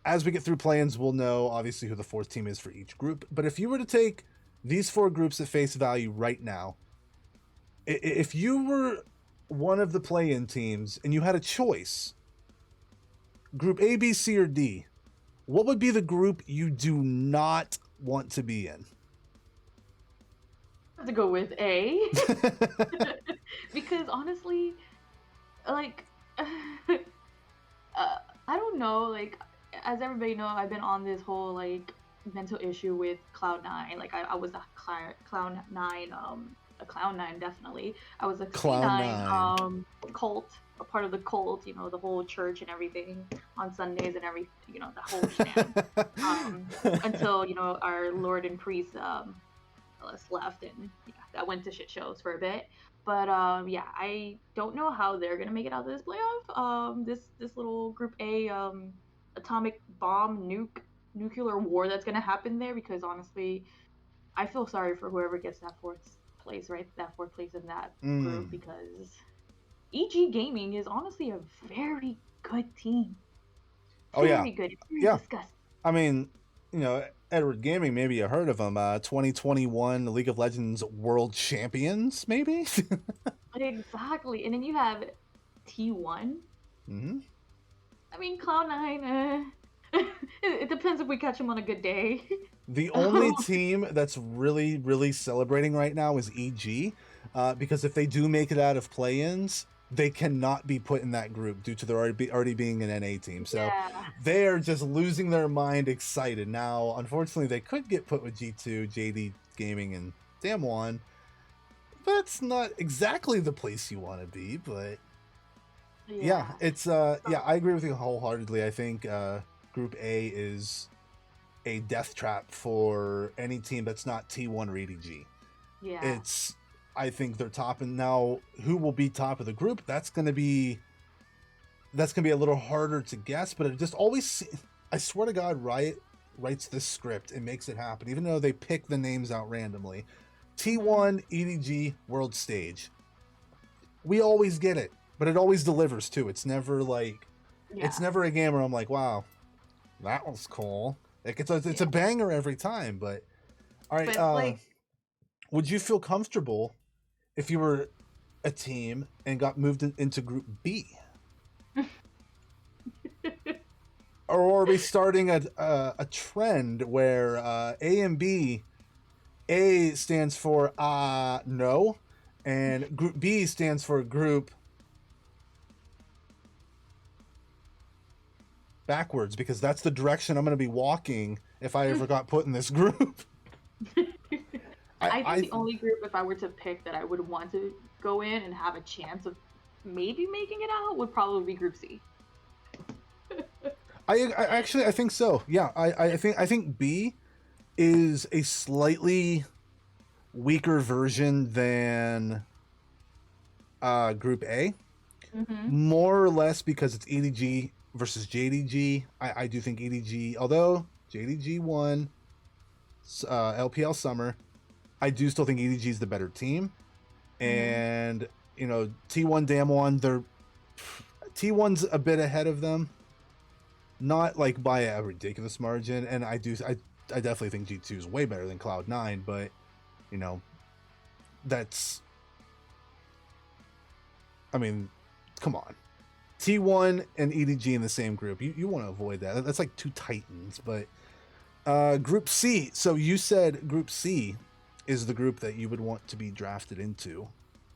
as we get through play-ins, we'll know obviously who the 4th team is for each group. But if you were to take these 4 groups at face value right now, if you were one of the play-in teams and you had a choice, group A, B, C, or D, what would be the group you do not want to be in? I have to go with A. Because honestly, like, I don't know, like, as everybody know, I've been on this whole, like, mental issue with Cloud9. Like, I was a Cloud9, definitely. I was a Cloud9 cult, a part of the cult, you know, the whole church and everything on Sundays and every, you know, the whole shenanigans. Until, you know, our Lord and Priest left, and yeah, that went to shit shows for a bit. But yeah, I don't know how they're gonna make it out of this playoff. This little Group A atomic bomb nuclear war that's gonna happen there, because honestly, I feel sorry for whoever gets that 4th place, right? That 4th place in that group, because EG Gaming is honestly a very good team. Very good. Very disgusting. I mean, you know, Edward Gaming, maybe you heard of them. 2021 League of Legends World Champions, maybe? Exactly. And then you have T1. Mm-hmm. I mean, Cloud9, it depends if we catch him on a good day. The only team that's really, really celebrating right now is EG, because if they do make it out of play-ins, they cannot be put in that group due to there already being an NA team. So they are just losing their mind excited. Now, unfortunately, they could get put with G2, JD Gaming, and Damwon. That's not exactly the place you want to be, but yeah, it's yeah, I agree with you wholeheartedly. I think Group A is a death trap for any team that's not T1 or EDG. Yeah. I think they're top, and now who will be top of the group? That's gonna be a little harder to guess, but it just always, I swear to God, Riot writes this script and makes it happen, even though they pick the names out randomly. T1 EDG world stage. We always get it, but it always delivers too. It's never like, it's never a game where I'm like, wow, that was cool. Like it's a banger every time. But all right, but would you feel comfortable if you were a team and got moved into Group B? Or are we starting a trend where A and B, A stands for no, and Group B stands for group backwards, because that's the direction I'm going to be walking if I ever got put in this group. I think the only group, if I were to pick, that I would want to go in and have a chance of maybe making it out would probably be Group C. I think so. Yeah, I think B is a slightly weaker version than Group A, more or less because it's EDG versus JDG. I do think EDG, although JDG won LPL Summer, I do still think EDG is the better team. And you know, T1 Damwon, T1's a bit ahead of them, not like by a ridiculous margin, and I definitely think G2 is way better than Cloud9, but you know, that's, I mean, come on. T1 and EDG in the same group. You want to avoid that. That's like two titans. But Group C. So you said Group C is the group that you would want to be drafted into.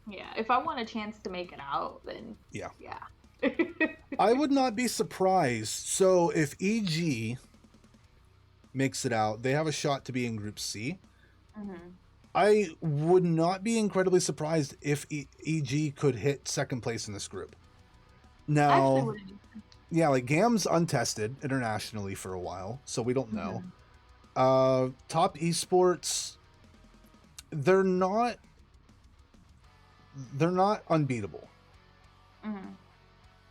Yeah, if I want a chance to make it out, then Yeah. yeah. I would not be surprised. So if EG makes it out, they have a shot to be in Group C. Mm-hmm. I would not be incredibly surprised if EG could hit second place in this group. Now, yeah, like GAM's untested internationally for a while, so we don't know. Top esports, they're not unbeatable. Mm-hmm.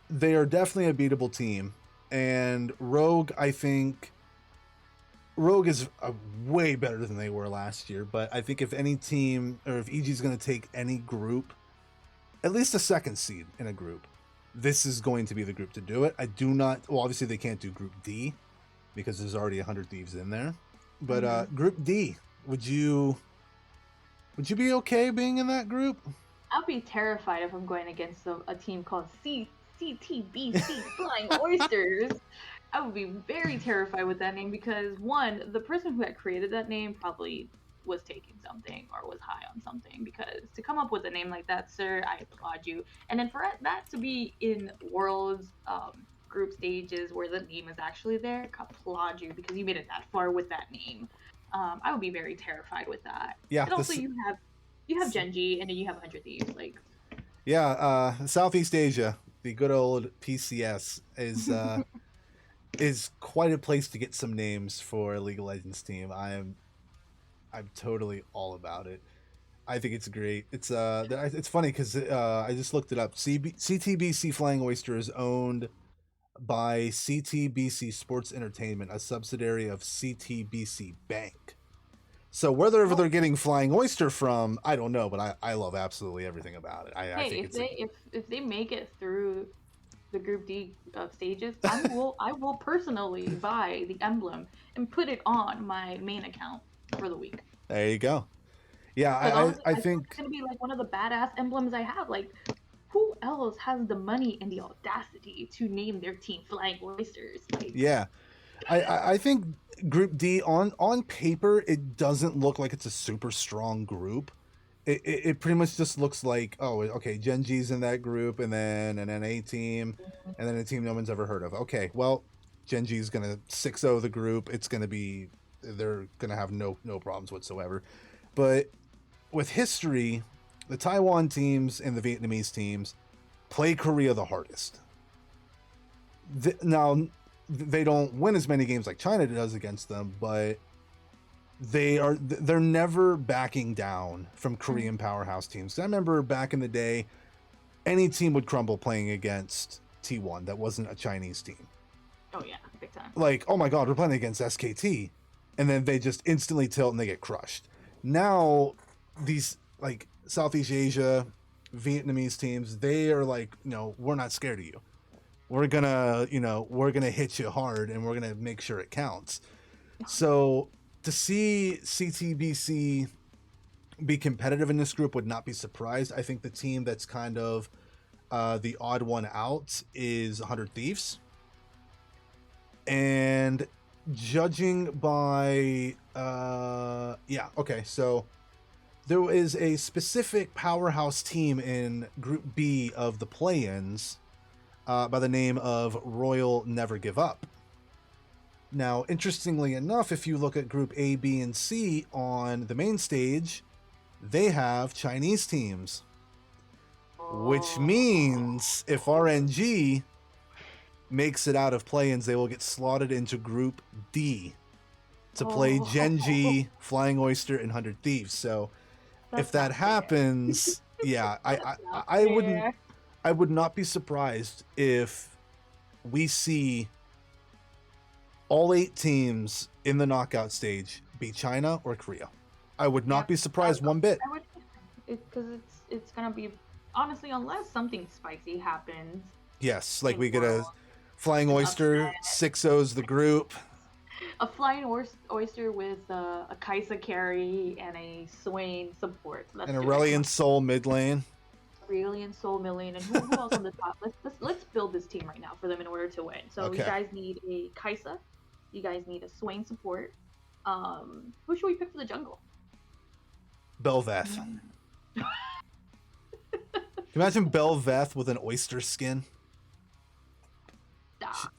They are definitely a beatable team, and Rogue, I think Rogue is way better than they were last year. But I think if any team, or if EG is going to take any group, at least a second seed in a group, this is going to be the group to do it. I do not. Well, obviously they can't do Group D because there's already 100 Thieves in there. But Group D, would you be okay being in that group? I'll be terrified if I'm going against a team called CTBC Flying Oysters. I would be very terrified with that name because, one, the person who had created that name probably was taking something or was high on something, because to come up with a name like that, sir, I applaud you. And then for that to be in Worlds group stages where the name is actually there, I applaud you because you made it that far with that name. I would be very terrified with that. Yeah. And also you have Genji and then you have 100 Thieves. Like, yeah, Southeast Asia, the good old PCS is quite a place to get some names for a League of Legends team. I'm totally all about it. I think it's great. It's funny because I just looked it up. CTBC Flying Oyster is owned by CTBC Sports Entertainment, a subsidiary of CTBC Bank. So wherever they're getting Flying Oyster from, I don't know, but I love absolutely everything about it. I think if they make it through the Group D stages, I will personally buy the emblem and put it on my main account for the week. There you go. Yeah, I think it's gonna be like one of the badass emblems I have. Like, who else has the money and the audacity to name their team Flying Oysters? Like, yeah, I think Group D on paper it doesn't look like it's a super strong group. It pretty much just looks like, oh, okay, Genji's in that group, and then an NA team, and then a team no one's ever heard of. Okay, well, Genji's gonna 6-0 the group. It's gonna be, they're gonna have no problems whatsoever. But with history, the Taiwan teams and the Vietnamese teams play Korea the hardest. Now, they don't win as many games like China does against them, but they're never backing down from Korean powerhouse teams. I remember back in the day, any team would crumble playing against T1 that wasn't a Chinese team. Oh yeah, big time. Like, oh my god, we're playing against SKT, and then they just instantly tilt and they get crushed. Now, these like Southeast Asia, Vietnamese teams, they are like, we're not scared of you. We're gonna hit you hard, and we're gonna make sure it counts. So to see CTBC be competitive in this group would not be surprised. I think the team that's kind of the odd one out is 100 Thieves. And judging by so there is a specific powerhouse team in Group B of the play-ins by the name of Royal Never Give Up. Now, interestingly enough, if you look at Group A, B, and C on the main stage, they have Chinese teams. Which means if RNG makes it out of play-ins, they will get slotted into Group D to play Genji, Flying Oyster, and 100 Thieves. So if that happens, yeah, I would not be surprised if we see all 8 teams in the knockout stage be China or Korea. I would not be surprised one bit. Because it's gonna be, honestly, unless something spicy happens. Yes, like we get a Flying Oyster, 6-0's the group. A Flying Oyster with a Kaisa carry and a Swain support. And Aurelion Soul mid lane. Brilliant Soul mid lane, and who else on the top? Let's build this team right now for them in order to win. So you Okay. guys need a Kaisa, you guys need a Swain support. Who should we pick for the jungle? Belveth. Imagine Belveth with an oyster skin.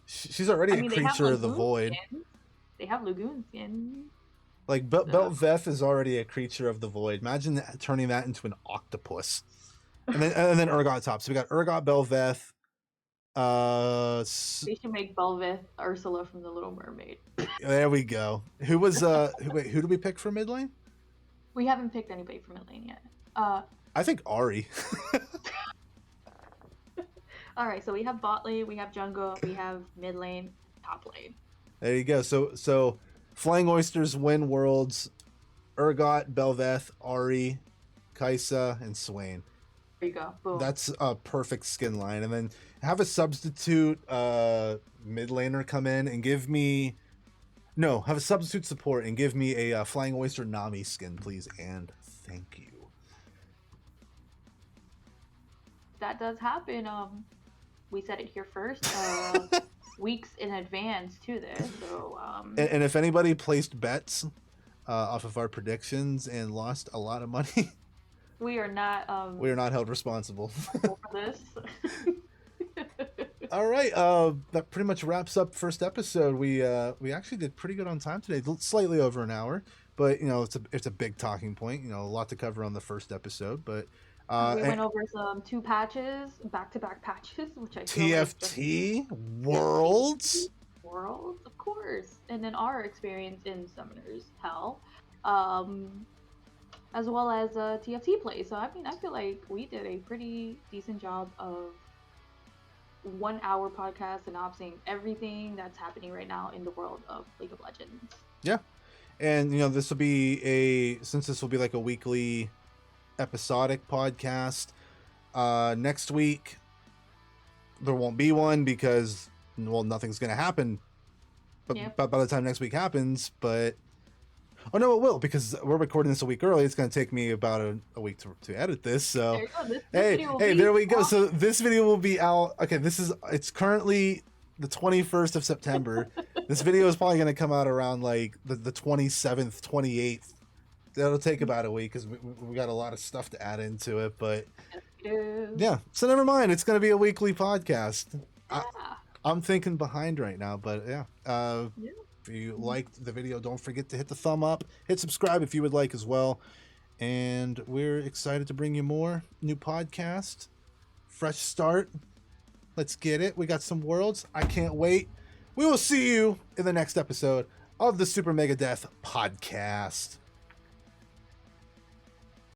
She's already a creature of the void. Skin. They have Lagoon skin. Like Belveth is already a creature of the void. Imagine turning that into an octopus, and then Urgot top. So we got Urgot, Belveth. They should make Belveth Ursula from The Little Mermaid. There we go. Who was wait, who did we pick for mid lane? We haven't picked anybody for mid lane yet. I think Ari. All right, so we have bot lane, we have jungle, we have mid lane, top lane. There you go. So Flying Oysters win worlds. Urgot, Belveth, Ari, Kaisa, and Swain. There you go. Boom. That's a perfect skin line. And then have a substitute mid laner come in and give me... No, have a substitute support and give me a Flying Oyster Nami skin, please. And thank you. That does happen. We said it here first. Weeks in advance to this. So. And if anybody placed bets off of our predictions and lost a lot of money, we are not held responsible for this. All right, that pretty much wraps up first episode. We actually did pretty good on time today, slightly over an hour, but you know it's a big talking point. You know, a lot to cover on the first episode, but we went over some back-to-back patches, which I feel TFT Worlds, of course, and then our experience in Summoner's Hell, as well as TFT play. So I mean, I feel like we did a pretty decent job of 1 hour podcast synopsing everything that's happening right now in the world of League of Legends. Yeah, and you know this will be since this will be like a weekly episodic podcast. Next week there won't be one because nothing's gonna happen. But yep. by the time next week happens, oh no, it will, because we're recording this a week early. It's going to take me about a week to edit this. So hey, there we go. So this video will be out. Okay, it's currently the 21st of September. This video is probably going to come out around like the 27th, 28th. That'll take about a week because we got a lot of stuff to add into it. But yeah, so never mind. It's going to be a weekly podcast. Yeah. I'm thinking behind right now, but yeah. If you liked the video, don't forget to hit the thumb up. Hit subscribe if you would like as well. And we're excited to bring you more new podcast. Fresh start. Let's get it. We got some worlds. I can't wait. We will see you in the next episode of the Super Mega Death Podcast.